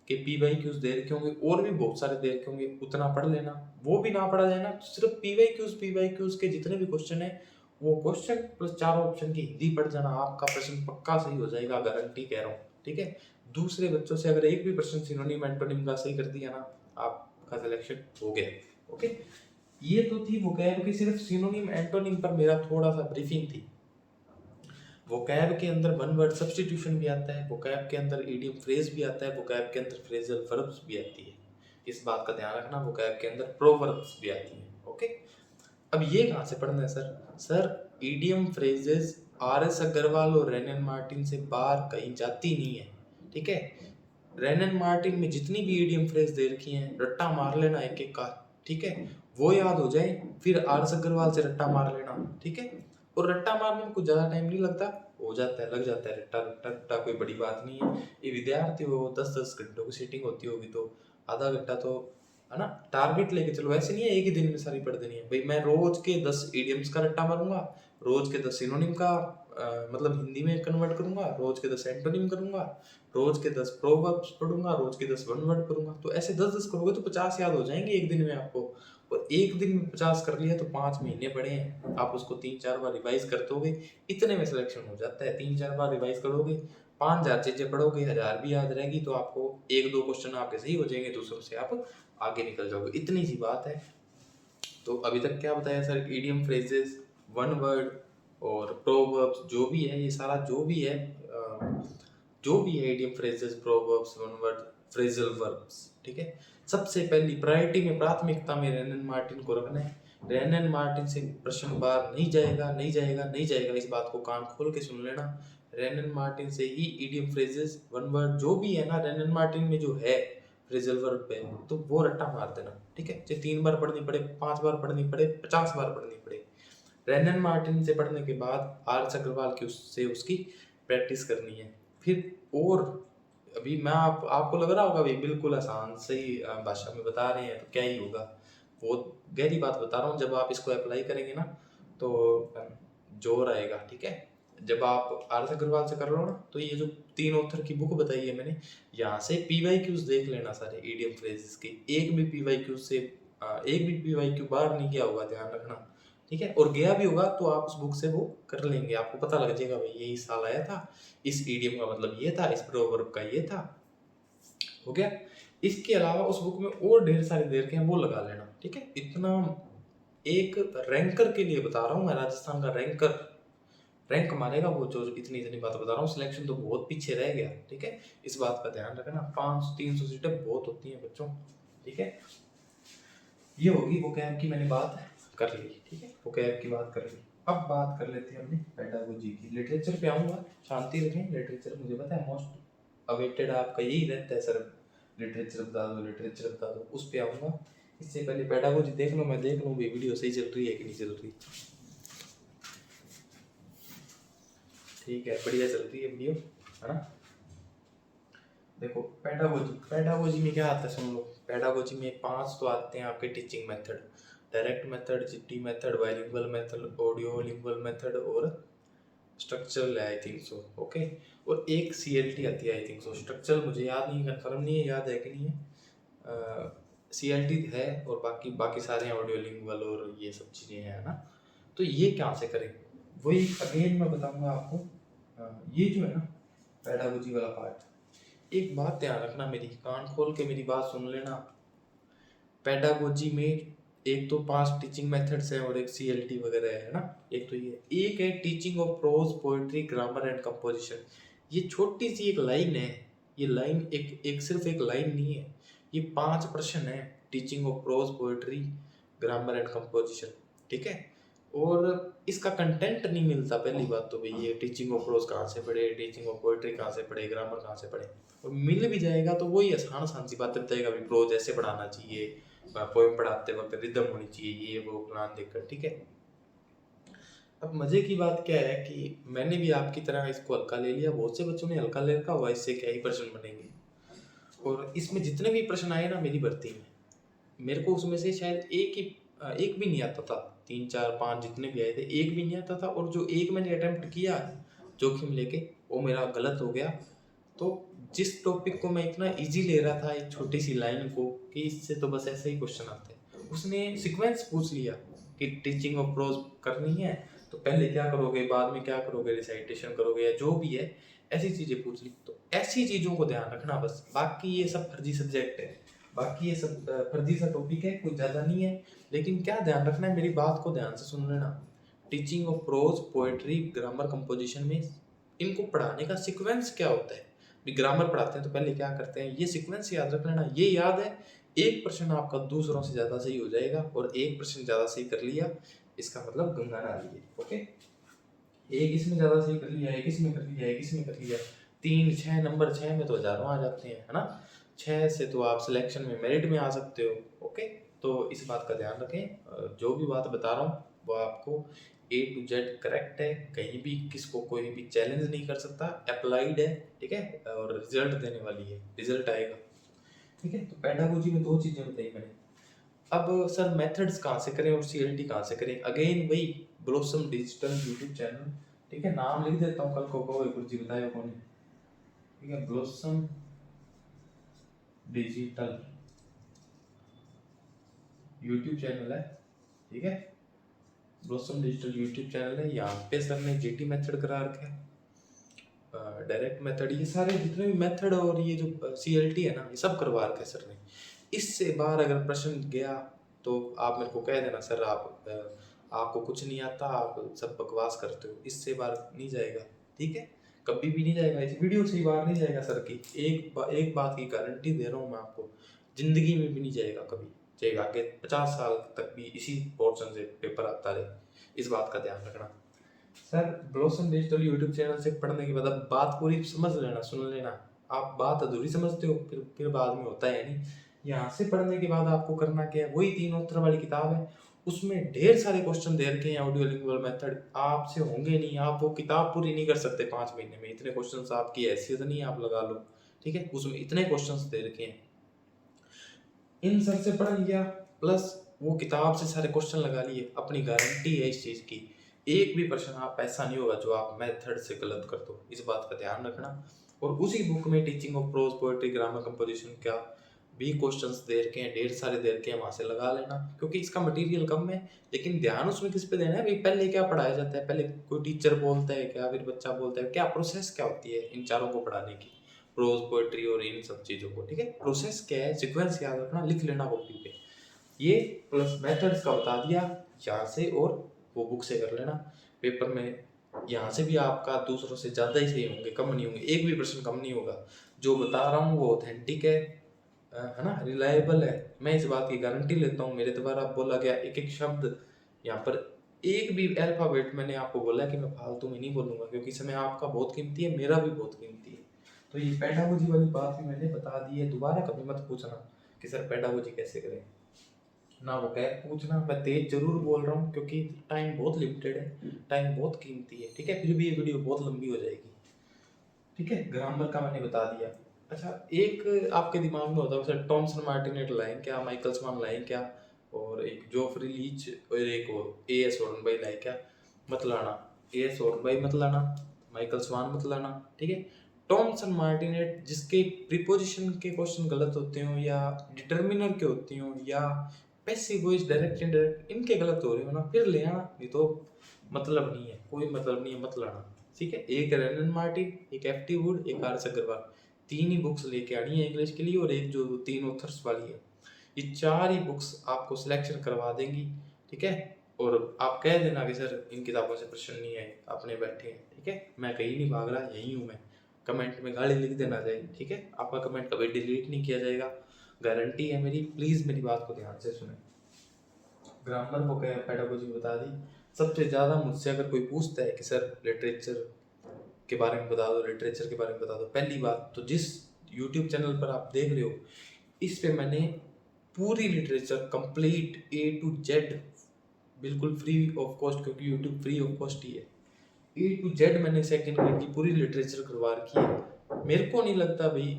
A: के पीवाईक्यूज दे रखे होंगे, और भी बहुत सारे दे रखे होंगे, उतना पढ़ लेना। वो भी ना पढ़ा जाए ना तो सिर्फ पीवाईक्यूज के जितने भी क्वेश्चन है, वो क्वेश्चन प्लस 4 ऑप्शन की हिंदी पढ़ जाना, आपका प्रश्न पक्का सही हो जाएगा, गारंटी कह रहा हूँ, ठीक है। दूसरे बच्चों से अगर एक भी प्रश्न सिनोनिम एंटोनिम का सही कर दिया ना, आपका सिलेक्शन हो गया, ओके। ये तो थी वोकैब की सिर्फ सिनोनिम एंटोनिम पर मेरा थोड़ा सा ब्रीफिंग थी। वोकैब के अंदर वन वर्ड सब्स्टिट्यूशन भी आता है, वोकैब के अंदर इडियम फ्रेज भी आता है, वोकैब के अंदर फ्रेजल वर्ब्स भी आती है, इस बात का ध्यान रखना। वोकैब के अंदर प्रोवर्ब्स भी आती है, ओके। अब ये कहाँ से पढ़ना है sir? Sir idiom phrases R S. Aggarwal और रेनन मार्टिन से बाहर कहीं जाती नहीं है, ठीक है। रेनन मार्टिन में जितनी भी इडियम फ्रेज दे रखी हैं, रट्टा मार लेना एक एक का, ठीक है। वो याद हो जाए, फिर आर.एस. अग्रवाल से रट्टा मार लेना, ठीक है। और रट्टा मारने में कुछ ज्यादा टाइम नहीं लगता, हो जाता है, लग जाता है, रट्टा रट्टा रट्टा कोई बड़ी बात नहीं है। ये विद्यार्थी हो 10-10 घंटों की सीटिंग होती होगी तो आधा घंटा तो है ना, टारगेट लेके चलो। ऐसे नहीं है एक ही दिन में सारी पढ़ देनी है भाई, मैं रोज के 10 इडियम्स का रट्टा मारूंगा, रोज के 10 सिनोनिम का मतलब हिंदी में कन्वर्ट करूंगा, रोज के 10 एंटोनिम करूंगा, रोज के 10 प्रोवर्ब्स पढ़ूंगा, रोज के 10 वन वर्ड पढ़ूंगा। तो ऐसे 10-10 करोगे तो 50 याद हो जाएंगे एक दिन में आपको। और एक दिन में 50 कर लिया तो 5 महीने पड़े हैं, आप उसको 3-4 बार रिवाइज कर दोगे, इतने में सिलेक्शन हो जाता है। 3-4 बार रिवाइज करोगे, 5000 चीजें पढ़ोगे, 1000 भी याद रहेगी, तो आपको 1-2 क्वेश्चन आपके सही हो जाएंगे, दूसरों से आप आगे निकल जाओगे, इतनी सी बात है। तो अभी तक क्या बताया sir? Idiom phrases, one word और प्रोवर्ब्स, जो भी है ये सारा जो भी है idiom phrases, proverbs, one word, phrasal verbs, ठीक है। सबसे पहली प्रायोरिटी में, प्राथमिकता में रेनन मार्टिन को रखना है। रेनन मार्टिन से प्रश्न बार नहीं जाएगा, नहीं जाएगा, नहीं जाएगा, इस बात को कान खोल के सुन लेना। रेनन मार्टिन से ही इडियम फ्रेजेस, वन वर्ड जो भी है ना रेनन मार्टिन में जो है फ्रेजल वर्ब पे, तो वो रट्टा मार देना, ठीक है। चाहे 3 बार पढ़नी पड़े, 5 बार पढ़नी पड़े, 50 बार पढ़नी पड़े। रेनन मार्टिन से पढ़ने के बाद आर.एस. अग्रवाल की उससे उसकी प्रैक्टिस करनी है। फिर और अभी मैं आपको लग रहा होगा भाई बिल्कुल आसान सही भाषा में बता रहे हैं तो क्या ही होगा, बहुत गहरी बात बता रहा हूँ। जब आप इसको अप्लाई करेंगे ना तो जोर आएगा, ठीक है। जब आप आर.एस. अग्रवाल से कर रहे हो ना, तो ये जो 3 ऑथर की बुक बताई है मैंने, यहाँ से पीवाईक्यूज देख लेना सारे इडियम फ्रेजेस के, एक भी पीवाईक्यू बाहर नहीं गया होगा, ध्यान रखना, ठीक है। और गया भी होगा तो आप उस बुक से वो कर लेंगे, आपको पता लग जाएगा भाई यही साल आया था, इस इडियम का मतलब ये था, इस प्रोवर्ब का ये था, हो गया। इसके अलावा उस बुक में और ढेर सारे दे रखे हैं, वो लगा लेना, ठीक है। इतना एक रैंकर के लिए बता रहा हूँ मैं, राजस्थान का रैंकर रैंक मारेगा वो, जो इतनी इतनी बात बता रहा हूँ। सिलेक्शन तो बहुत पीछे रह गया, ठीक है, इस बात का ध्यान रखना। 500-300 सीटें बहुत होती हैं बच्चों, ठीक है। ये होगी वोकैब की, मैंने बात कर ली, ठीक है, वोकैब की बात कर ली। अब बात कर लेते हैं अपनी पेडागोजी की। लिटरेचर पे आऊँगा, शांति रखें। लिटरेचर मुझे पता है मोस्ट अवेटेड आपका यही रहता है सर, लिटरेचर बता दो, लिटरेचर बता दो, उस पर आऊँगा। इससे पहले पेडागोजी देख लो, मैं देख लूँ भाई वीडियो सही चल रही है कि नहीं चल रही। ठीक है, बढ़िया चल रही है वीडियो, है ना। देखो पेडागोजी में क्या आता है सुन लो। पेडागोजी में 5 तो आते हैं आपके teaching method, direct method, GT method, bilingual method, audio lingual method और स्ट्रक्चरल है आई थिंक सो, ओके। और एक सीएलटी आती है आई थिंक सो। स्ट्रक्चरल मुझे याद नहीं, कंफर्म नहीं है, याद है कि नहीं है। सीएलटी है और बाकी बाकी सारे ऑडियो लिंगुअल और ये सब चीज़ें हैं ना। तो ये कहाँ से करें, वही अगेन मैं बताऊंगा आपको। ये जो है ना पेडागोजी वाला पार्ट, एक बात ध्यान रखना, मेरी कान खोल के मेरी बात सुन लेना। पेडागोजी में एक तो 5 टीचिंग मेथड्स हैं और एक सीएलटी वगैरह है ना। एक तो ये एक है teaching of pros, poetry, grammar and composition. ये छोटी सी एक लाइन है, ये लाइन एक सिर्फ एक लाइन नहीं है, ये 5 प्रश्न है। Teaching of pros, poetry, grammar and composition, ठीक है। और इसका कंटेंट नहीं मिलता, पहली बात तो भाई ये टीचिंग ऑफ प्रोज कहाँ से पढ़े, टीचिंग ऑफ पोएट्री कहाँ से पढ़े, ग्रामर कहाँ से पढ़े। और मिल भी जाएगा तो वही आसान आसान सी बातें बताएगा, भाई प्रोज ऐसे पढ़ाना चाहिए, पोएम पढ़ाते वक्त रिदम होनी चाहिए, ये वो प्लान देखकर, ठीक है। अब मज़े की बात क्या है कि मैंने भी आपकी तरह इसको हल्का ले लिया, बहुत से बच्चों ने हल्का ले रखा हुआ, इससे क्या ही प्रश्न बनेंगे। और इसमें जितने भी प्रश्न आए ना मेरी भर्ती में, मेरे को उसमें से शायद एक भी नहीं आता था। 3, 4, 5 जितने भी आए थे, एक भी नहीं आता था, और जो एक मैंने अटेम्प्ट किया जोखिम लेके, वो मेरा गलत हो गया। तो जिस टॉपिक को मैं इतना ईज़ी ले रहा था, एक छोटी सी लाइन को, कि इससे तो बस ऐसे ही क्वेश्चन आते हैं, उसने सीक्वेंस पूछ लिया कि टीचिंग ऑफ प्रोज करनी है तो पहले क्या करोगे, बाद में क्या करोगे, रिसाइटेशन करोगे, या जो भी है, ऐसी चीज़ें पूछ ली। तो ऐसी चीज़ों को ध्यान रखना बस, बाकी ये सब फर्जी सब्जेक्ट है, बाकी ये सब फर्जी सा टॉपिक है, कुछ ज़्यादा नहीं है। लेकिन क्या ध्यान रखना है, मेरी बात को ध्यान से सुन लेना। Teaching of pros, poetry, grammar, composition में इनको पढ़ाने का सीक्वेंस क्या होता है। ग्रामर पढ़ाते हैं तो पहले क्या करते हैं, ये सीक्वेंस याद रख लेना। ये याद है, एक प्रश्न आपका दूसरों से ज़्यादा सही हो जाएगा, और एक प्रश्न ज़्यादा सही कर लिया, इसका मतलब गंगा नाली है। ओके, एक इसमें ज़्यादा सही कर लिया, एक इसमें कर लिया, एक इसमें कर लिया, 3, 6 नंबर 6 में तो हज़ारों आ जाते हैं, है ना। 6 से तो आप सिलेक्शन में, मेरिट में आ सकते हो। ओके, तो इस बात का ध्यान रखें। जो भी बात बता रहा हूँ वो आपको A to Z करेक्ट है, कहीं भी किसको कोई भी चैलेंज नहीं कर सकता, अप्लाइड है, ठीक है, और रिजल्ट देने वाली है, रिजल्ट आएगा। ठीक है, तो पेडागोजी में 2 चीज़ें बताई मैंने। अब सर मेथड्स कहाँ से करें और CLT कहाँ से करें, अगेन वही ब्लॉसम डिजिटल यूट्यूब चैनल। ठीक है, नाम लिख देता हूँ, कल को कोई कुछ जी बताएगा कौन है। ठीक है, ब्लॉसम डिजिटल यूट्यूब चैनल है। ठीक है, ब्लॉसम डिजिटल यूट्यूब चैनल है। यहाँ पे सर ने GT मेथड करा रखा है, डायरेक्ट मेथड, ये सारे जितने भी मेथड और ये जो CLT है ना, ये सब करवा रखा है सर ने। इससे बाहर अगर प्रश्न गया तो आप मेरे को कह देना, सर आपको कुछ नहीं आता, आप सब बकवास करते हो, इससे बाहर नहीं जाएगा। ठीक है, कभी भी नहीं जाएगा, इस वीडियो से ही बाहर नहीं जाएगा सर की। एक बात की गारंटी दे रहा हूँ मैं आपको, जिंदगी में भी नहीं जाएगा कभी, जाएगा आगे 50 साल तक भी इसी पोर्शन से पेपर आता रहे, इस बात का ध्यान रखना। Sir blossom digital YouTube channel से पढ़ने के बाद अब बात पूरी समझ लेना, सुन लेना। आप बात अधूरी समझते हो, फिर बाद में होता है नहीं। यहाँ से पढ़ने के बाद आपको करना क्या है, वही 3 उत्तर वाली किताब है, उसमें ढेर सारे क्वेश्चन दे रखे हैं, ऑडियो लिंगुअल मेथड आपसे होंगे नहीं, आप वो किताब पूरी नहीं कर सकते 5 महीने में, इतने क्वेश्चन आपकी हैसियत नहीं है, आप लगा लो। ठीक है, उसमें इतने क्वेश्चन दे रखे हैं, इन सर से पढ़ लिया, प्लस वो किताब से सारे क्वेश्चन लगा लिए, अपनी गारंटी है इस चीज़ की, एक भी प्रश्न आप ऐसा नहीं होगा जो आप मेथड से गलत कर दो, इस बात का ध्यान रखना। और उसी बुक में teaching of pros, poetry, grammar, composition का भी क्वेश्चंस दे रखे हैं, ढेर सारे दे रखे हैं, वहाँ से लगा लेना, क्योंकि इसका मटेरियल कम है। लेकिन ध्यान उसमें किस पे देना है भाई, पहले क्या पढ़ाया जाता है, पहले कोई टीचर बोलता है क्या, फिर बच्चा बोलता है क्या, प्रोसेस क्या होती है इन चारों को पढ़ाने की, प्रोज, पोएट्री और इन सब चीज़ों को। ठीक है, प्रोसेस क्या है, सीक्वेंस याद रखना, लिख लेना कॉपी पे, ये प्लस मेथड्स का बता दिया यहाँ से, और वो बुक से कर लेना। पेपर में यहाँ से भी आपका दूसरों से ज़्यादा ही सही होंगे, कम नहीं होंगे, एक भी प्रश्न कम नहीं होगा। जो बता रहा हूँ वो ऑथेंटिक है ना, रिलायबल है, मैं इस बात की गारंटी लेता हूँ। मेरे द्वारा बोला गया एक एक शब्द, यहाँ पर एक भी अल्फाबेट मैंने आपको बोला कि मैं फालतू में नहीं बोलूँगा, क्योंकि समय आपका बहुत कीमती है, मेरा भी बहुत कीमती है। तो ये पेडागोजी वाली बात भी मैंने बता दी है, दोबारा कभी मत पूछना कि सर पेडागोजी कैसे करें, ना वो कह पूछना। मैं तेज जरूर बोल रहा हूँ क्योंकि टाइम बहुत लिमिटेड है, टाइम बहुत कीमती है। ठीक है, फिर भी ये वीडियो बहुत लंबी हो जाएगी। ठीक है, ग्रामर का मैंने बता दिया। अच्छा, एक आपके दिमाग में होता है सर, टॉमसन मार्टिनेट लाइन क्या, माइकल स्वान लाइन क्या, और एक जोफ्री लीच, और एक और AS हॉर्नबाई लाइन क्या, मत लाना। AS हॉर्नबाई मत लाना, माइकल स्वान मत लाना। ठीक है, टॉमसन मार्टिनेट जिसके प्रीपोजिशन के क्वेश्चन गलत होते हो, या डिटर्मिनर के होते हो, या पैसिव वॉइस, डायरेक्ट इनडायरेक्ट, इनके गलत हो रहे हो ना, फिर ले आना, नहीं तो मतलब नहीं है, कोई मतलब नहीं है, मत लाना। ठीक है, एक रेनन मार्टिन, एक FT वुड, एक RS अग्रवाल, 3 ही बुक्स लेके आनी है इंग्लिश के लिए, और एक जो 3 ऑथर्स वाली है, ये 4 ही बुक्स आपको सिलेक्शन करवा देंगी। ठीक है, और आप कह देना कि सर इन किताबों से प्रश्न नहीं आए, अपने बैठे हैं। ठीक है, मैं कहीं नहीं भाग रहा, यहीं हूँ मैं। कमेंट में गाली लिख देना चाहिए। ठीक है, आपका कमेंट कभी डिलीट नहीं किया जाएगा, गारंटी है मेरी, प्लीज़ मेरी बात को ध्यान से सुने। ग्रामर को क्या, पेडागोजी बता दी। सबसे ज़्यादा मुझसे अगर कोई पूछता है कि सर लिटरेचर के बारे में बता दो, लिटरेचर के बारे में बता दो, पहली बात तो जिस यूट्यूब चैनल पर आप देख रहे हो, इस पे मैंने पूरी literature complete A to Z बिल्कुल फ्री ऑफ कॉस्ट, क्योंकि यूट्यूब फ्री ऑफ कॉस्ट ही है। A to Z मैंने सेकंड ग्रेड की पूरी लिटरेचर करवा रखी है। मेरे को नहीं लगता भाई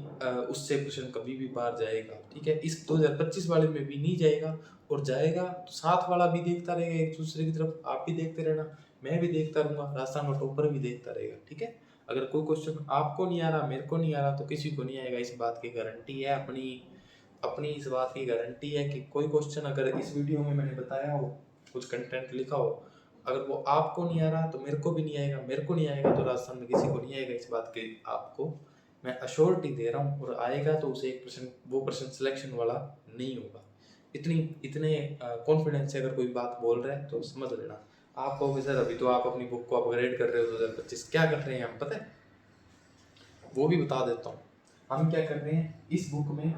A: उससे क्वेश्चन कभी भी बाहर जाएगा, ठीक है। इस 2025 वाले में भी नहीं जाएगा, और जाएगा तो साथ वाला भी देखता रहेगा, एक दूसरे की तरफ आप भी देखते रहना, मैं भी देखता रहूंगा, राजस्थान का टॉपर भी देखता रहेगा, ठीक है। अगर कोई क्वेश्चन आपको नहीं आ रहा, मेरे को नहीं आ रहा, तो किसी को नहीं आएगा, इस बात की गारंटी है अपनी अपनी इस बात की गारंटी है कि कोई क्वेश्चन अगर इस वीडियो में मैंने बताया हो, कुछ कंटेंट लिखा हो, अगर वो आपको नहीं आ रहा तो मेरे को भी नहीं आएगा, मेरे को नहीं आएगा तो राजस्थान में किसी को नहीं आएगा, इस बात की आपको मैं अश्योरिटी दे रहा हूँ। और आएगा तो उसे एक प्रश्न, वो प्रश्न सिलेक्शन वाला नहीं होगा। इतने कॉन्फिडेंस से अगर कोई बात बोल रहा है तो समझ लेना। आप कहोगे सर अभी तो आप अपनी बुक को अपग्रेड कर रहे हो 2025, क्या कर रहे हैं हम पता है? वो भी बता देता हूँ। हम क्या कर रहे हैं, इस बुक में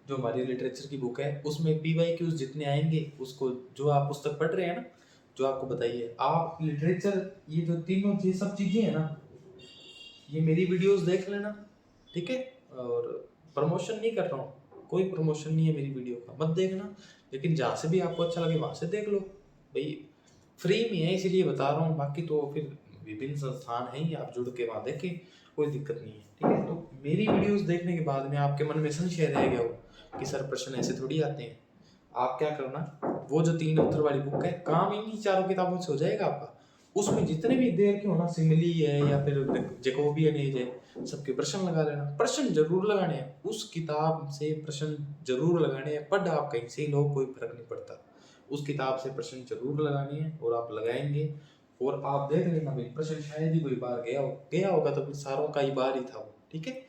A: जो हमारी लिटरेचर की बुक है उसमें PYQs जितने आएंगे, उसको जो आप पुस्तक पढ़ रहे हैं ना, जो आपको बताइए आप लिटरेचर, ये जो तीनों ये सब चीज़ें हैं ना, ये मेरी वीडियोस देख लेना, ठीक है। और प्रमोशन नहीं कर रहा हूँ, कोई प्रमोशन नहीं है मेरी वीडियो का, मत देखना, लेकिन जहाँ से भी आपको अच्छा लगे वहाँ से देख लो भाई, फ्री में है इसलिए बता रहा हूँ। बाकी तो फिर विभिन्न संस्थान हैं ही, आप जुड़ के वहाँ देखें, कोई दिक्कत नहीं है, ठीक है। तो मेरी वीडियोस देखने के बाद में आपके मन में संशय रह गया हो कि सर प्रश्न ऐसे थोड़ी आते हैं, आप क्या करना, वो जो 3 अक्षर वाली बुक है, काम इन्हीं चारों किताबों से हो जाएगा आपका। उसमें जितने भी देर के हो ना, सिमली है या फिर जैकोबियन एज है, सबके प्रश्न लगा लेना। प्रश्न जरूर लगाने हैं, उस किताब से प्रश्न जरूर लगाने हैं, पढ़ आप कहीं से लोग, कोई फर्क नहीं पड़ता, उस किताब से प्रश्न जरूर लगाने हैं और आप लगाएंगे। और आप देख लेना भाई, प्रश्न शायद ही कोई बार गया होगा तो फिर सारों का ही बार ही था वो, ठीक है।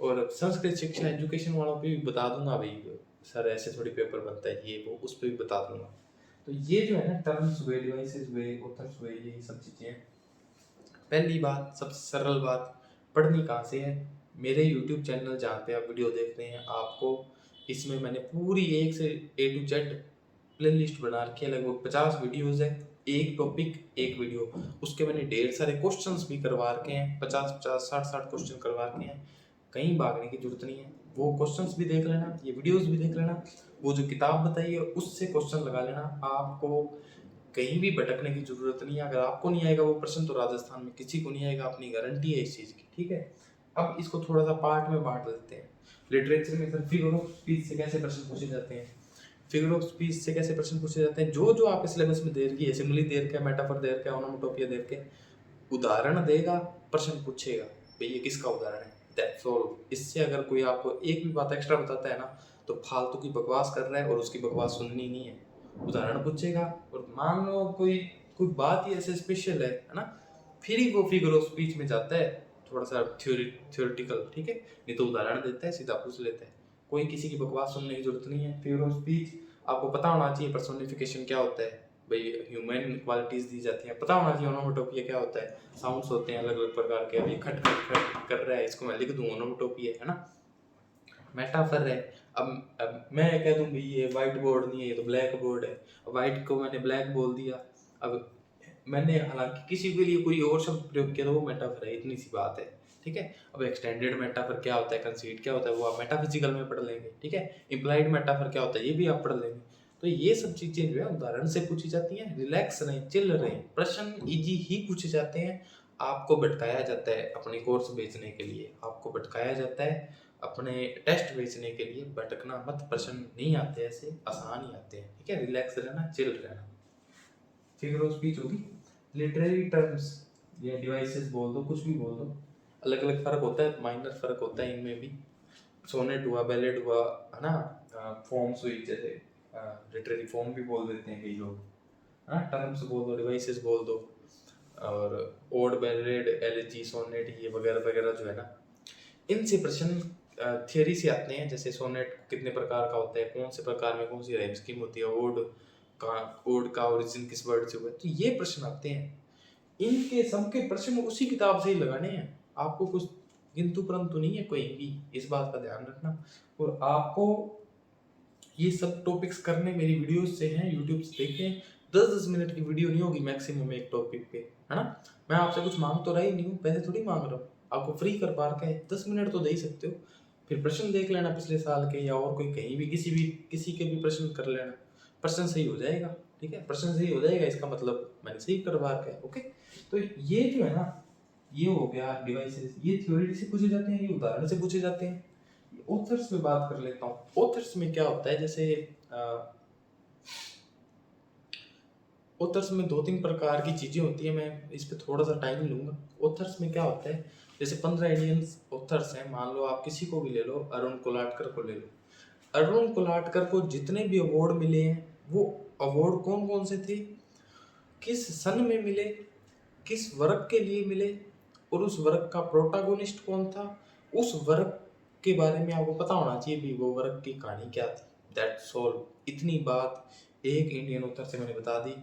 A: और संस्कृत शिक्षा एजुकेशन वालों पे भी बता दूंगा भाई, सर ऐसे थोड़ी पेपर बनता है, ये वो उस पर भी बता दूंगा। तो ये जो है ना, टर्म्स हुए, डिवाइसेस हुए, ऑथर्स हुए, ये सब चीज़ें हैं। पहली बात, सबसे सरल बात, पढ़नी कहाँ से है? मेरे YouTube चैनल जहाँ पे आप वीडियो देख रहे हैं, आपको इसमें मैंने पूरी एक से A to Z play list बना रखी है, लगभग 50 वीडियोज़ है, एक टॉपिक एक वीडियो। उसके मैंने ढेर सारे क्वेश्चंस भी करवा रखे हैं, 50-50 60-60 क्वेश्चन करवा रखे हैं, कहीं भागने की जरूरत नहीं है। वो क्वेश्चंस भी देख लेना, ये वीडियोस भी देख लेना, वो जो किताब बताई है उससे क्वेश्चन लगा लेना। आपको कहीं भी भटकने की जरूरत नहीं है। अगर आपको नहीं आएगा वो प्रश्न, तो राजस्थान में किसी को नहीं आएगा, अपनी गारंटी है इस चीज़ की, ठीक है। अब इसको थोड़ा सा पार्ट में बांट लेते हैं। लिटरेचर में सर फिगर ऑफ स्पीच से कैसे प्रश्न पूछे जाते हैं, फिगर ऑफ स्पीच से कैसे प्रश्न पूछे जाते हैं, जो जो आपके सिलेबस में दे रखी है, सिमिली दे रखा है, मेटाफर दे रखा है, ओनोमोटोपिया दे रखा है, उदाहरण देगा, प्रश्न पूछेगा, भाई ये किसका उदाहरण है, दैट्स ऑल। इससे अगर कोई आपको एक भी बात एक्स्ट्रा बताता है ना, तो फालतू की बकवास कर रहा है और उसकी बकवास सुननी नहीं है। उदाहरण पूछेगा, और मान लो कोई कोई बात ही ऐसे स्पेशल है ना, फिर ही वो फिगर ऑफ स्पीच में जाता है, थोड़ा सा थ्योरेटिकल, ठीक है। नहीं तो उदाहरण देता है, सीधा पूछ लेता है। कोई किसी की बकवास सुनने की जरूरत नहीं है। फिगर ऑफ स्पीच आपको पता होना चाहिए, पर्सोनिफिकेशन क्या होता है भाई, ह्यूमन क्वालिटीज दी जाती हैं, पता होना चाहिए। ओनोमोटोपिया क्या होता है, साउंड्स होते हैं अलग अलग प्रकार के, अभी खट खट खट कर रहा है, इसको मैं लिख दूँ ओनोमोटोपिया, है ना। मेटाफर है, अब मैं कह दूं भाई ये व्हाइट बोर्ड नहीं है, ये तो ब्लैक बोर्ड है, व्हाइट को मैंने ब्लैक बोल दिया। अब मैंने हालांकि किसी के लिए कोई और शब्द प्रयोग किया, तो वो मेटाफर है, इतनी सी बात है, ठीक है। अब एक्सटेंडेड मेटाफर क्या होता है, कंसीड क्या होता है, वो आप मेटाफिजिकल में पढ़ लेंगे, ठीक है। इम्प्लाइड मेटाफर क्या होता है, ये भी आप पढ़ लेंगे। तो ये सब चीजें जो है उदाहरण से पूछी जाती हैं। रिलैक्स रहें, चिल रहें, प्रश्न इजी ही पूछे जाते हैं। आपको भटकाया जाता है अपने कोर्स बेचने के लिए, आपको भटकाया जाता है अपने टेस्ट बेचने के लिए, भटकना मत, प्रश्न नहीं आते ऐसे, आसान ही आते हैं, ठीक है। रिलैक्स रहना, चिल रहना। फिगर ऑफ स्पीच होगी, लिटरेरी टर्म्स या डिवाइसेस बोल दो, कुछ भी बोल दो, अलग अलग फर्क होता है, माइनर फर्क होता है इनमें भी। सोनेट हुआ, बैलेड हुआ, है ना, फॉर्म्स हुई, जैसे लिटरेरी फॉर्म भी बोल देते हैं कई लोग, है ना। टर्म्स बोल दो, डिवाइसेस बोल दो, और ओड, बैलेड, एलिजी, सोनेट, ये वगैरह वगैरह जो है ना, इनसे प्रश्न थियरी से आते हैं। जैसे सोनेट कितने प्रकार का होता है, कौन से प्रकार में कौन सी राइम स्कीम होती है, ओड का ओरिजिन किस वर्ड से हुआ है, तो ये प्रश्न आते हैं। इनके सबके प्रश्न उसी किताब से ही लगाने हैं, आपको कुछ किंतु परंतु नहीं है कोई भी, इस बात का ध्यान रखना। और आपको ये सब टॉपिक्स करने मेरी वीडियोस से हैं, यूट्यूब से देखें, 10-10 मिनट की वीडियो नहीं होगी मैक्सिमम एक टॉपिक पे, है ना। मैं आपसे कुछ मांग तो रहा ही नहीं हूँ, पैसे थोड़ी मांग रहा हूँ, आपको फ्री कर पा रखा है, 10 मिनट तो दे ही सकते हो। फिर प्रश्न देख लेना पिछले साल के, या और कोई कहीं भी किसी के भी प्रश्न कर लेना, प्रश्न सही हो जाएगा। ठीक है, प्रश्न सही हो जाएगा, इसका मतलब मैंने सही करवा रखा है। ओके, तो ये जो है ना, ये हो गया डिवाइसेस, ये थ्योरी से पूछे जाते हैं, ये उदाहरण से पूछे जाते हैं। ऑथर्स में बात कर लेता हूँ। ऑथर्स में क्या होता है, जैसे ऑथर्स में 2-3 प्रकार की चीजें होती है, मैं इस पे थोड़ा सा टाइम लूंगा। ऑथर्स में क्या होता है, जैसे 15 इंडियन ऑथर्स हैं, मान लो आप किसी को भी ले लो, अरुण कोलाटकर को ले लो। अरुण कोलाटकर को जितने भी अवार्ड मिले हैं, वो अवार्ड कौन कौन से थे, किस सन में मिले, किस वर्क के लिए मिले, और उस वर्क का प्रोटागोनिस्ट कौन था, उस वर्क के बारे में आपको पता होना चाहिए भी वो वर्क की कहानी क्या थी। That's all. इतनी बात एक इंडियन ऑथर से मैंने बता दी।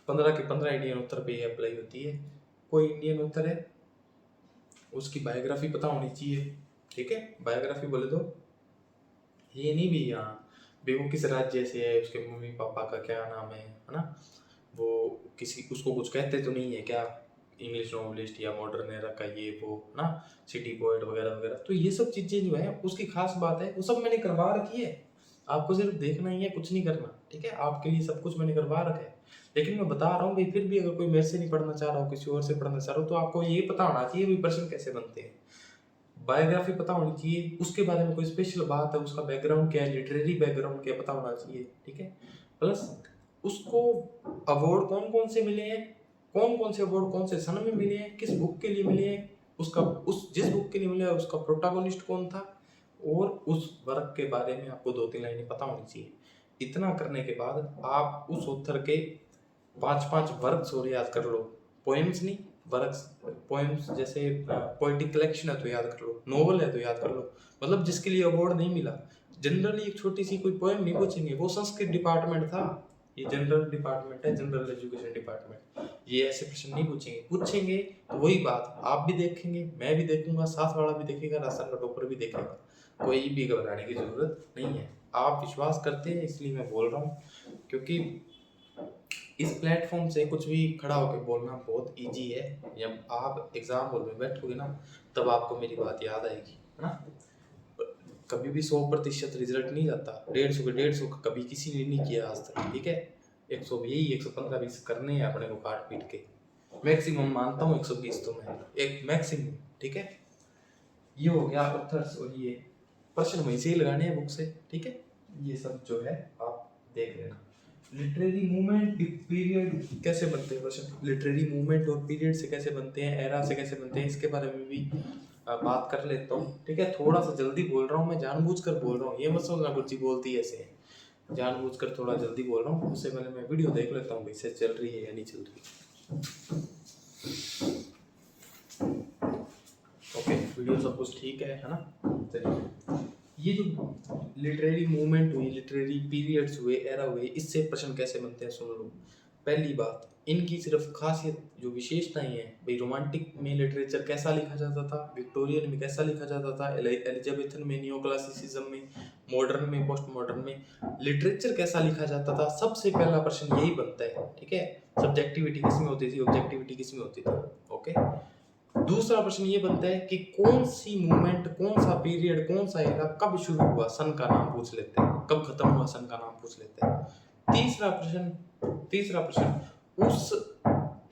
A: 15 के 15 इंडियन ऑथर पे ये अप्लाई होती है। कोई इंडियन ऑथर है, उसकी बायोग्राफी पता होनी चाहिए, ठीक है। बायोग्राफी बोले तो ये नहीं भी यहाँ भी वो किस राज्य से है, उसके मम्मी पापा का क्या नाम है ना, वो किसी उसको कुछ कहते तो नहीं है क्या, इंग्लिश नॉवलिस्ट या मॉडर्न एरा का ये वो ना, सिटी पोएट वगैरह वगैरह। तो ये सब चीज़ें जो है उसकी खास बात है, वो सब मैंने करवा रखी है। आपको सिर्फ देखना ही है, कुछ नहीं करना, ठीक है। आपके लिए सब कुछ मैंने करवा रखा है। लेकिन मैं बता रहा हूँ भाई, फिर भी अगर कोई मेरे से नहीं पढ़ना चाह रहा हो, किसी और से पढ़ना चाह रहा हो, तो आपको ये पता होना चाहिए भाई प्रश्न कैसे बनते हैं, बायोग्राफी पता होनी चाहिए, उसके बारे में कोई स्पेशल बात है, उसका बैकग्राउंड क्या है, लिटरेरी बैकग्राउंड क्या पता होना चाहिए, ठीक है। प्लस उसको अवार्ड कौन कौन से मिले हैं, कौन कौन से अवार्ड कौन से सन में मिले हैं, किस बुक के लिए मिले हैं, उसका उस जिस बुक के लिए मिले उसका प्रोटागोनिस्ट कौन था, और उस वर्क के बारे में आपको 2-3 लाइनें पता होनी चाहिए। इतना करने के बाद आप उस ऑथर के 5-5 वर्क्स और याद कर लो, पोएम्स नहीं, वर्क्स। पोएम्स जैसे पोएटिक कलेक्शन है तो याद कर लो, नोवेल है तो याद कर लो, मतलब जिसके लिए अवार्ड नहीं मिला। जनरली एक छोटी सी कोई पोएम नहीं पूछेंगे, वो संस्कृत डिपार्टमेंट था, ये जनरल डिपार्टमेंट है, जनरल एजुकेशन डिपार्टमेंट, ये ऐसे प्रश्न नहीं पूछेंगे। पूछेंगे तो वही बात आप भी देखेंगे, मैं भी देखूंगा, साथ वाला भी देखेगा, राजस्थान का टॉपर भी देखेगा, कोई भी घबराने की जरूरत नहीं है। आप विश्वास करते हैं इसलिए मैं बोल रहा हूँ, क्योंकि इस प्लेटफॉर्म से कुछ भी खड़ा होकर बोलना बहुत इजी है। जब आप एग्जाम हॉल में बैठोगे ना, तब आपको मेरी बात याद आएगी, है ना। कभी भी 100% रिजल्ट नहीं जाता, 150 के 150 का कभी किसी ने नहीं किया आज तक, ठीक है। 100 यही 115-20 करने हैं अपने को काट पीट के, मैक्सिमम मानता हूँ 120 तो मैं एक मैक्सिमम, ठीक है। ये हो गया ऑथर्स, और ये प्रश्न वहीं से ही लगाने हैं बुक से, ठीक है। ये सब जो है आप देख लेना। लिटरेरी मूवमेंट पीरियड कैसे बनते हैं, प्रश्न लिटरेरी मूवमेंट और पीरियड से कैसे बनते हैं, एरा से कैसे बनते हैं, इसके बारे में भी बात कर लेता हूँ, ठीक है। थोड़ा सा जल्दी बोल रहा हूँ, मैं जानबूझकर बोल रहा हूँ, ये मत समझना गुरुजी बोलती है ऐसे, जानबूझकर थोड़ा जल्दी बोल रहा हूँ। उससे पहले मैं वीडियो देख लेता हूँ भाई से चल रही है या नहीं चल रही। ओके, वीडियो सब कुछ ठीक है ना। चलिए, ये जो लिटरेरी मूवमेंट हुई, लिटरेरी पीरियड्स हुए, एरा हुए, इससे प्रश्न कैसे बनते हैं सुन लो। पहली बात, इनकी सिर्फ खासियत जो विशेषताएं हैं भाई, रोमांटिक में लिटरेचर कैसा लिखा जाता था, विक्टोरियन में कैसा लिखा जाता था, एलिजाबेथन में, नियो क्लासिसिज्म में, मॉडर्न में, पोस्ट मॉडर्न में लिटरेचर कैसा लिखा जाता था, सबसे पहला प्रश्न यही बनता है, ठीक है। सब्जेक्टिविटी किसमें होती थी, ऑब्जेक्टिविटी किसमें होती थी, ओके। दूसरा प्रश्न ये बनता है कि कौन सी मूवमेंट, कौन सा पीरियड, कौन सा एरा कब शुरू हुआ, सन का नाम पूछ लेते हैं, कब खत्म हुआ सन का नाम पूछ लेते हैं। तीसरा प्रश्न उस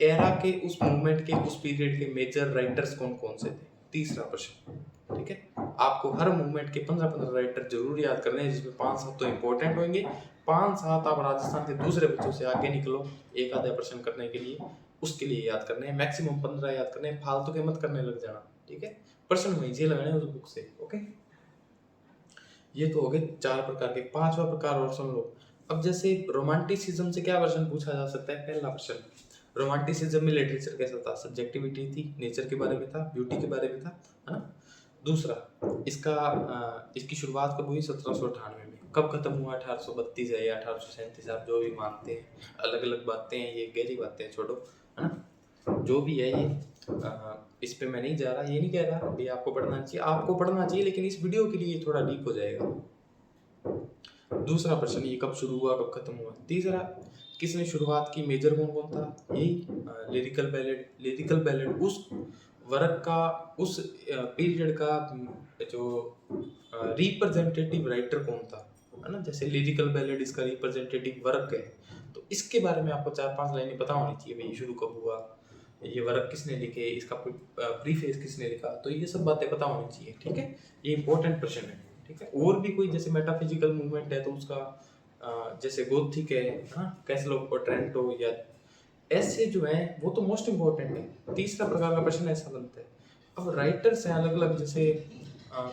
A: एरा के, उस मूवमेंट के, उस पीरियड के मेजर राइटर्स कौन कौन से थे, तीसरा प्रश्न, ठीक है। आपको हर मूवमेंट के 15-15 राइटर जरूर याद करने हैं, जिसमें 5-7 तो इंपॉर्टेंट होंगे, 5-7 आप राजस्थान के दूसरे बच्चों से आगे निकलो एक आधा प्रश्न करने के लिए, उसके लिए याद करने हैं, मैक्सिमम 15 याद करने हैं, फालतू के मत करने लग जाना, ठीक है। प्रश्न वहीं से लगाने उस बुक से, ओके। ये तो हो गए 4 प्रकार के। 5वां प्रकार और सुन लो। अब जैसे रोमांटिसिज्म से क्या प्रश्न पूछा जा सकता है, पहला प्रश्न, रोमांटिसिज्म में लिटरेचर कैसा था, सब्जेक्टिविटी थी, नेचर के बारे में था, ब्यूटी के बारे में था, है ना। दूसरा, इसकी शुरुआत कब हुई, 1798 में। कब खत्म हुआ, 1832 है या 1837, आप जो भी मानते हैं, अलग अलग बातें हैं, ये गहरी बातें हैं, छोड़ो, है ना। जो भी है ये इस पे मैं नहीं जा रहा, ये नहीं कह रहा भाई आपको पढ़ना चाहिए, आपको पढ़ना चाहिए, लेकिन इस वीडियो के लिए थोड़ा डीप हो जाएगा। दूसरा प्रश्न, ये कब शुरू हुआ, कब खत्म हुआ। तीसरा, किसने शुरुआत की, मेजर कौन कौन था, यही लिरिकल बैलेड उस वर्क का, उस पीरियड का जो रिप्रेजेंटेटिव राइटर कौन था, है ना, जैसे लिरिकल बैलेड इसका रिप्रेजेंटेटिव वर्क है, तो इसके बारे में आपको 4-5 लाइनें पता होनी चाहिए, भाई ये शुरू कब हुआ, ये वर्क किसने लिखे, इसका प्रीफेस किसने लिखा, तो ये सब बातें पता होनी चाहिए, ठीक है। ये इंपॉर्टेंट प्रश्न है, ठीक है। और भी कोई जैसे मेटाफिजिकल मूवमेंट है तो उसका जैसे गोथिक है ना, कैसलोव और ट्रेंटो, या ऐसे जो है वो तो मोस्ट इम्पोर्टेंट है। तीसरा प्रकार का प्रश्न ऐसा बनता है, अब राइटर्स हैं अलग अलग, जैसे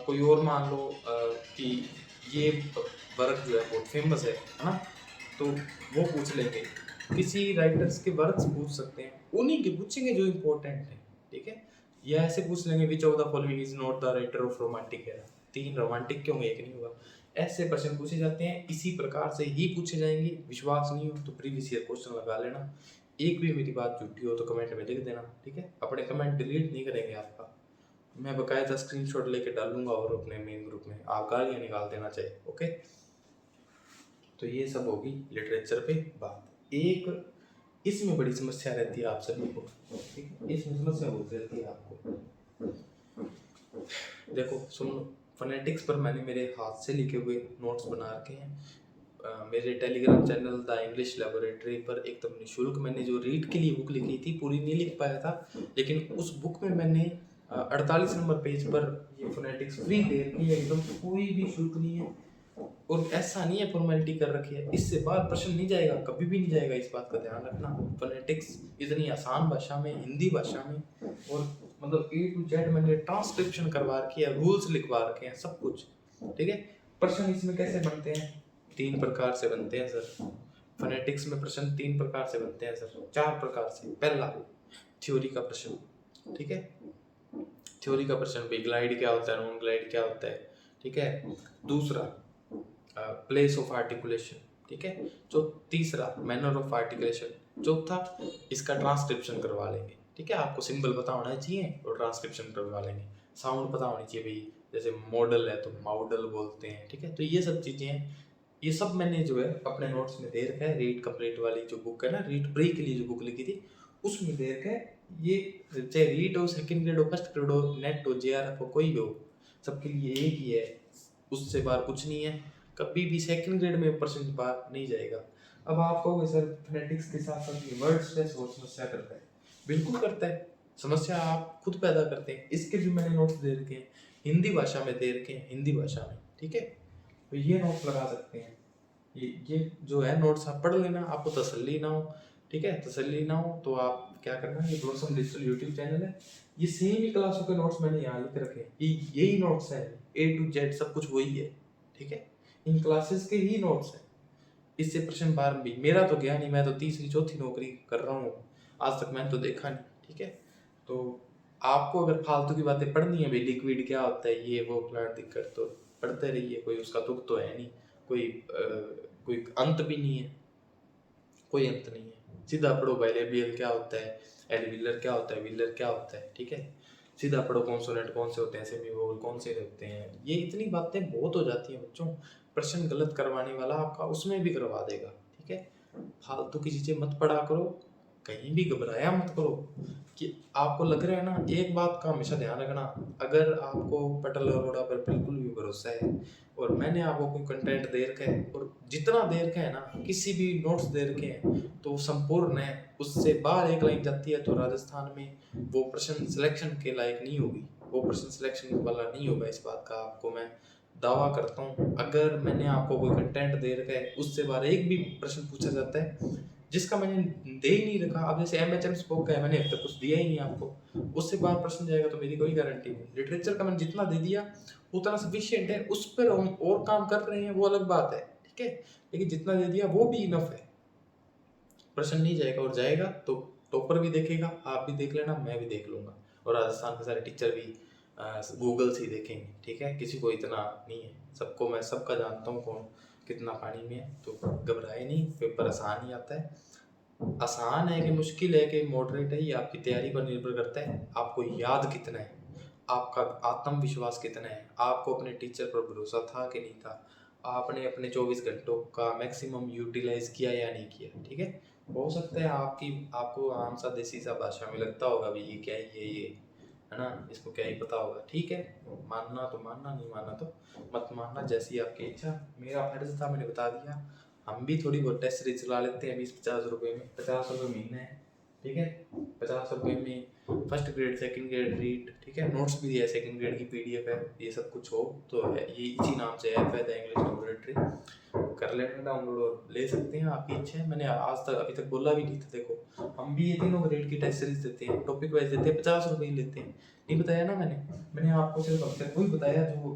A: कोई और मान लो कि ये वर्क जो है बहुत फेमस है ना, तो वो पूछ लेंगे, किसी राइटर्स के वर्क्स पूछ सकते हैं, उन्हीं के पूछेंगे जो इम्पोर्टेंट है, ठीक है। या ऐसे पूछ लेंगे which of the following is not the writer of romantic era, 3 romantic क्यों, एक नहीं हुआ। ऐसे प्रश्न पूछे जाते हैं, इसी प्रकार से ही पूछे जाएंगे। विश्वास नहीं हो तो प्रीवियस ईयर क्वेश्चन लगा लेना, एक भी मेरी बात झूठी हो तो कमेंट में लिख देना, ठीक है। अपने कमेंट डिलीट नहीं करेंगे आपका, मैं बकायदा स्क्रीनशॉट लेके डालूंगा और अपने मेन ग्रुप में, आप गालियाँ निकाल देना चाहिए, ओके। तो ये सब होगी लिटरेचर पे बात। एक इसमें बड़ी समस्या रहती है आप सभी को, ठीक है, इसमें समस्या बहुत रहती है आपको। देखो सुन लो, फोनेटिक्स पर मैंने मेरे हाथ से लिखे हुए नोट्स बना रखे हैं। मेरे Telegram channel the English laboratory पर एकदम निःशुल्क मैंने जो रीड के लिए बुक लिखी थी, पूरी नहीं लिख पाया था, लेकिन उस बुक में मैंने 48 नंबर पेज पर ये फोनेटिक्स फ्री दे रखी है, एकदम कोई भी शुल्क नहीं है, और ऐसा नहीं है फॉर्मेलिटी कर रखी है, इससे बाहर प्रश्न नहीं जाएगा, कभी भी नहीं जाएगा, इस बात का ध्यान रखना। फोनेटिक्स इतनी आसान भाषा में, हिंदी भाषा में, और मतलब A to Z मैंने ट्रांसक्रिप्शन करवा रखी है, रूल्स लिखवा रखे हैं, सब कुछ, ठीक है। प्रश्न इसमें कैसे बनते हैं, 3 प्रकार से बनते हैं सर। फोनेटिक्स में प्रश्न 3 प्रकार से बनते हैं सर, 4 प्रकार से। पहला थ्योरी का प्रश्न, ठीक है, थ्योरी का प्रश्न, भाई ग्लाइड क्या होता है, नॉन ग्लाइड क्या होता है, ठीक है। दूसरा प्लेस ऑफ आर्टिकुलेशन, ठीक है। जो तीसरा मैनर ऑफ आर्टिकुलेशन, चौथा इसका ट्रांसक्रिप्शन करवा लेंगे, ठीक है। आपको सिंबल पता होना चाहिए और ट्रांसक्रिप्शन करवा लेंगे। साउंड पता होनी चाहिए, भाई जैसे मॉडल है तो माउडल बोलते हैं, ठीक है। तो ये सब चीज़ें हैं, ये सब मैंने जो है अपने नोट्स में दे रखा है। रीड कंप्लीट वाली जो बुक है ना, रीड प्री के लिए जो बुक लिखी थी, उसमें दे रखा है। ये चाहे रीड हो, सेकंड ग्रेड हो, फर्स्ट ग्रेड हो, नेट हो, JRF हो, कोई भी हो, सबके लिए एक ही है, उससे बाहर कुछ नहीं है। कभी भी सेकंड ग्रेड में परसेंट बाहर नहीं जाएगा। अब आप कहोगे सर फोनेटिक्स के साथ साथ ये वर्ड स्ट्रेस और समस्या करता है, बिल्कुल करता है, समस्या आप खुद पैदा करते हैं। इसके भी मैंने नोट्स दे रखे हैं, हिंदी भाषा में दे रखे हैं, हिंदी भाषा में, ठीक है। तो ये नोट्स लगा सकते हैं, ये जो है नोट्स आप पढ़ लेना, आपको तसल्ली ना हो, ठीक है, तसल्ली ना हो तो आप क्या करना, ये ब्लॉसम डिजिटल यूट्यूब चैनल है, ये सेम ही क्लासों के नोट्स मैंने यहाँ लिख रखे हैं, यही नोट्स है, A to Z सब कुछ वही है, ठीक है, इन क्लासेस के ही नोट्स हैं। इससे प्रश्न बार भी मेरा तो गया नहीं, मैं तो तीसरी चौथी नौकरी कर रहा हूँ, आज तक मैंने तो देखा नहीं, ठीक है। तो आपको अगर फालतू की बातें पढ़नी है, भाई लिक्विड क्या होता है, ये वो प्लांट दिक्कत, तो पढ़ते रहिए, कोई उसका तुक तो है नहीं, कोई अंत भी नहीं है, कोई अंत नहीं है। सीधा पढ़ो भाई लेबियल क्या होता है, एलविलर क्या होता है, विलर क्या होता है, ठीक है। सीधा पढ़ो कॉन्सोनेंट कौन से होते हैं, सेमीवोवल कौन से होते हैं, ये इतनी बातें बहुत हो जाती हैं बच्चों। प्रश्न गलत करवाने वाला आपका उसमें भी करवा देगा, ठीक है। फालतू की चीज़ें मत पढ़ा करो, कहीं भी घबराया मत करो। कि आपको लग रहा है ना, एक बात का हमेशा ध्यान रखना, अगर आपको पटल अरोड़ा पर बिल्कुल भी भरोसा है और मैंने आपको कोई कंटेंट दे रखा है, और जितना दे रखा है ना, किसी भी नोट्स दे रखे हैं तो संपूर्ण है, उससे बाहर एक लाइन जाती है तो राजस्थान में वो प्रश्न सिलेक्शन के लायक नहीं होगी, वो प्रश्न सिलेक्शन वाला नहीं होगा, इस बात का आपको मैं दावा करता हूँ। अगर मैंने आपको कोई कंटेंट दे रखा है, उससे बाहर एक भी प्रश्न पूछा जाता है जिसका मैंने दे ही नहीं रखा, अब जैसे MHM स्पोक का है, मैंने अब तक कुछ दिया ही नहीं आपको, उससे बाहर प्रश्न जाएगा तो मेरी कोई गारंटी नहीं। लिटरेचर का मैंने जितना दे दिया उतना सफिशिएंट है, उस पर हम और काम कर रहे हैं वो अलग बात है, ठीक है, लेकिन जितना दे दिया वो भी इनफ है। प्रश्न नहीं जाएगा, और जाएगा तो टॉपर भी देखेगा, आप भी देख लेना, मैं भी देख लूंगा, और राजस्थान के सारे टीचर भी गूगल से ही देखेंगे, ठीक है। किसी को इतना नहीं है, सबको मैं सबका जानता हूँ कौन कितना पानी में है, तो घबराए नहीं, पेपर आसान ही आता है। आसान है कि मुश्किल है कि मॉडरेट है, ये आपकी तैयारी पर निर्भर करता है, आपको याद कितना है, आपका आत्मविश्वास कितना है, आपको अपने टीचर पर भरोसा था कि नहीं था, आपने अपने 24 घंटों का मैक्सिमम यूटिलाइज किया या नहीं किया, ठीक है। हो सकता है आपको आम सा देसी सा भाषा में लगता होगा भी ये क्या है, ये है ना, इसको क्या ही पता होगा। ठीक है, मानना तो मानना, नहीं मानना तो मत मानना, जैसी आपकी इच्छा। मेरा फर्ज था, मैंने बता दिया। हम भी थोड़ी बहुत टेस्ट सीरीज चला लेते हैं 20-50 रुपये में, 50 रुपये महीना है, ठीक है। 50 रुपये में first grade second grade read, ठीक है, नोट्स भी है, सेकंड ग्रेड की PDF है, ये सब कुछ हो तो है। ये इसी नाम से ऐप है द इंग्लिश लैबोरेटरी, कर लेना डाउनलोड और ले सकते हैं, आपकी इच्छा है। मैंने आज तक अभी तक बोला भी नहीं था। देखो हम भी ये तीनों ग्रेड की टेस्ट सीरीज देते हैं, टॉपिक वाइज देते हैं, 50 रुपये ही लेते हैं। नहीं बताया ना मैंने आपको सिर्फ अब तक वही बताया जो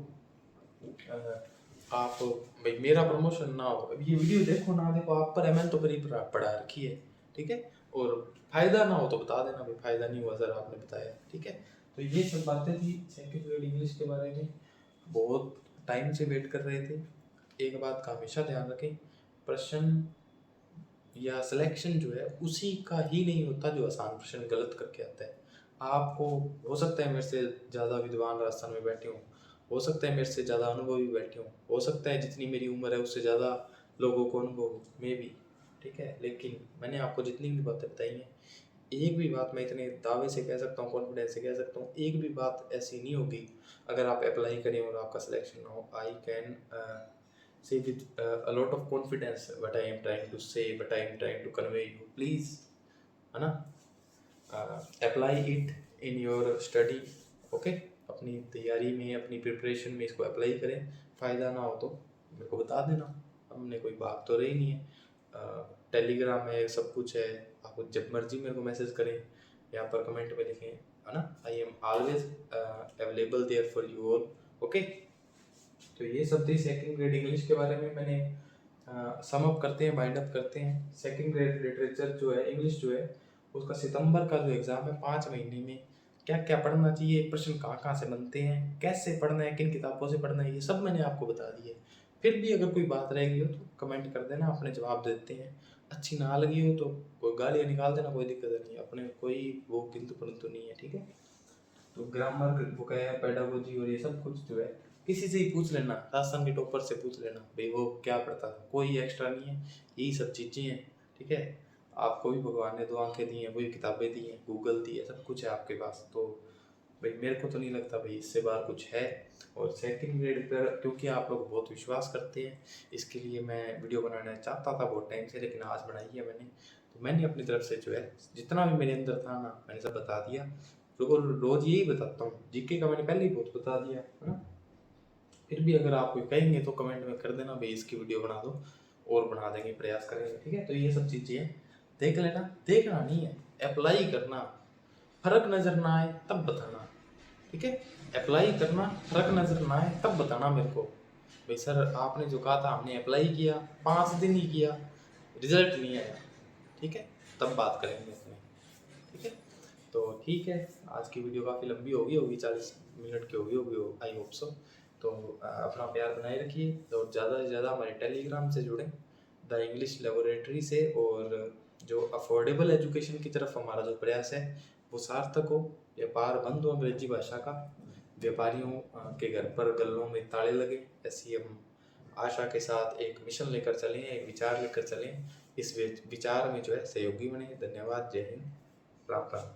A: आप भाई मेरा प्रमोशन ना हो। अब ये वीडियो देखो ना देखो, आप पर एमएन तो करीब पढ़ा रखी है, ठीक है। और फायदा ना हो तो बता देना भाई, फायदा नहीं हुआ सर आपने बताया, ठीक है। तो ये सब बातें थी सेकंड ग्रेड इंग्लिश के बारे में। बहुत टाइम से वेट कर रहे थे। एक बात का हमेशा ध्यान रखें, प्रश्न या सिलेक्शन जो है उसी का ही नहीं होता जो आसान प्रश्न गलत करके आता है। आपको हो सकता है मेरे से ज़्यादा विद्वान राजस्थान में बैठे हों, हो सकता है मेरे से ज़्यादा अनुभवी बैठे हों, हो सकता है जितनी मेरी उम्र है उससे ज़्यादा लोगों को अनुभव हो, मे भी, ठीक है। लेकिन मैंने आपको जितनी भी बातें बताई हैं, एक भी बात मैं इतने दावे से कह सकता हूँ, कॉन्फिडेंस से कह सकता हूँ, एक भी बात ऐसी नहीं होगी अगर आप अप्लाई करें और आपका सिलेक्शन ना हो। I can say with a lot of confidence what I am trying to say, what I am trying to convey you. Please, है ना, apply it in your study, okay? अपनी तैयारी में, अपनी प्रिपरेशन में इसको अप्लाई करें। फ़ायदा ना हो तो मेरे को बता देना, हमने कोई बात तो रही नहीं है। टेलीग्राम है, सब कुछ है, आपको जब मर्जी मेरे को मैसेज करें, यहाँ पर कमेंट में लिखें, है ना। I am always available there for you all, okay. तो ये सब थी सेकंड ग्रेड इंग्लिश के बारे में। मैंने सम अप करते हैं, बाइंड अप करते हैं। सेकंड ग्रेड लिटरेचर जो है, इंग्लिश जो है, उसका सितंबर का जो एग्ज़ाम है, 5 महीने में क्या क्या पढ़ना चाहिए, प्रश्न कहाँ कहाँ से बनते हैं, कैसे पढ़ना है, किन किताबों से पढ़ना है, ये सब मैंने आपको बता दिए। फिर भी अगर कोई बात रह गई हो तो कमेंट कर देना, अपने जवाब देते हैं। अच्छी ना लगी हो तो कोई गालियाँ निकाल देना, कोई दिक्कत नहीं है, अपने कोई वो किंतु परंतु नहीं है, ठीक है। तो ग्रामर वो क्या है, पेडागोजी और ये सब कुछ जो है किसी से ही पूछ लेना, राजस्थान के टॉपर से पूछ लेना भाई वो क्या पढ़ता था, कोई एक्स्ट्रा नहीं है, यही सब चीज़ें हैं, ठीक है। आपको भी भगवान ने 2 आंखें दी हैं, वही किताबें दी हैं, गूगल दी है, सब कुछ है आपके पास। तो भाई मेरे को तो नहीं लगता भाई इससे बाहर कुछ है। और सेकंड ग्रेड पर क्योंकि आप लोग बहुत विश्वास करते हैं, इसके लिए मैं वीडियो बनाना चाहता था बहुत टाइम से, लेकिन आज बनाई है मैंने। तो मैंने अपनी तरफ से जो है जितना भी मेरे अंदर था ना, मैंने सब बता दिया। रोज़ यही बताता हूँ, जीके का मैंने पहले ही बहुत बता दिया, है ना। फिर भी अगर आप कोई कहेंगे तो कमेंट में कर देना भाई इसकी वीडियो बना दो, और बना देंगे, प्रयास करेंगे, ठीक है। तो ये सब चीज़ें हैं, देख लेना, देखना नहीं है, अप्लाई करना, फर्क नज़र ना आए तब बताना, ठीक है। अप्लाई करना, फर्क नज़र ना आए तब बताना मेरे को भाई सर आपने जो कहा था हमने अप्लाई किया, 5 दिन ही किया, रिजल्ट नहीं आया, ठीक है, तब बात करेंगे अपने, ठीक है। तो ठीक है, आज की वीडियो काफ़ी लंबी होगी 40 मिनट की होगी, आई होप सो। तो अपना प्यार बनाए रखिए और ज़्यादा से ज़्यादा हमारे टेलीग्राम से जुड़ें, द इंग्लिश लेबोरेटरी से। और जो अफोर्डेबल एजुकेशन की तरफ हमारा जो प्रयास है वो सार्थक हो, व्यापार बंद हो अंग्रेजी भाषा का, व्यापारियों के घर पर गल्लों में ताले लगे, ऐसी हम आशा के साथ एक मिशन लेकर चलें, एक विचार लेकर चलें। इस विचार में जो है सहयोगी बने। धन्यवाद, जय हिंद, राम राम।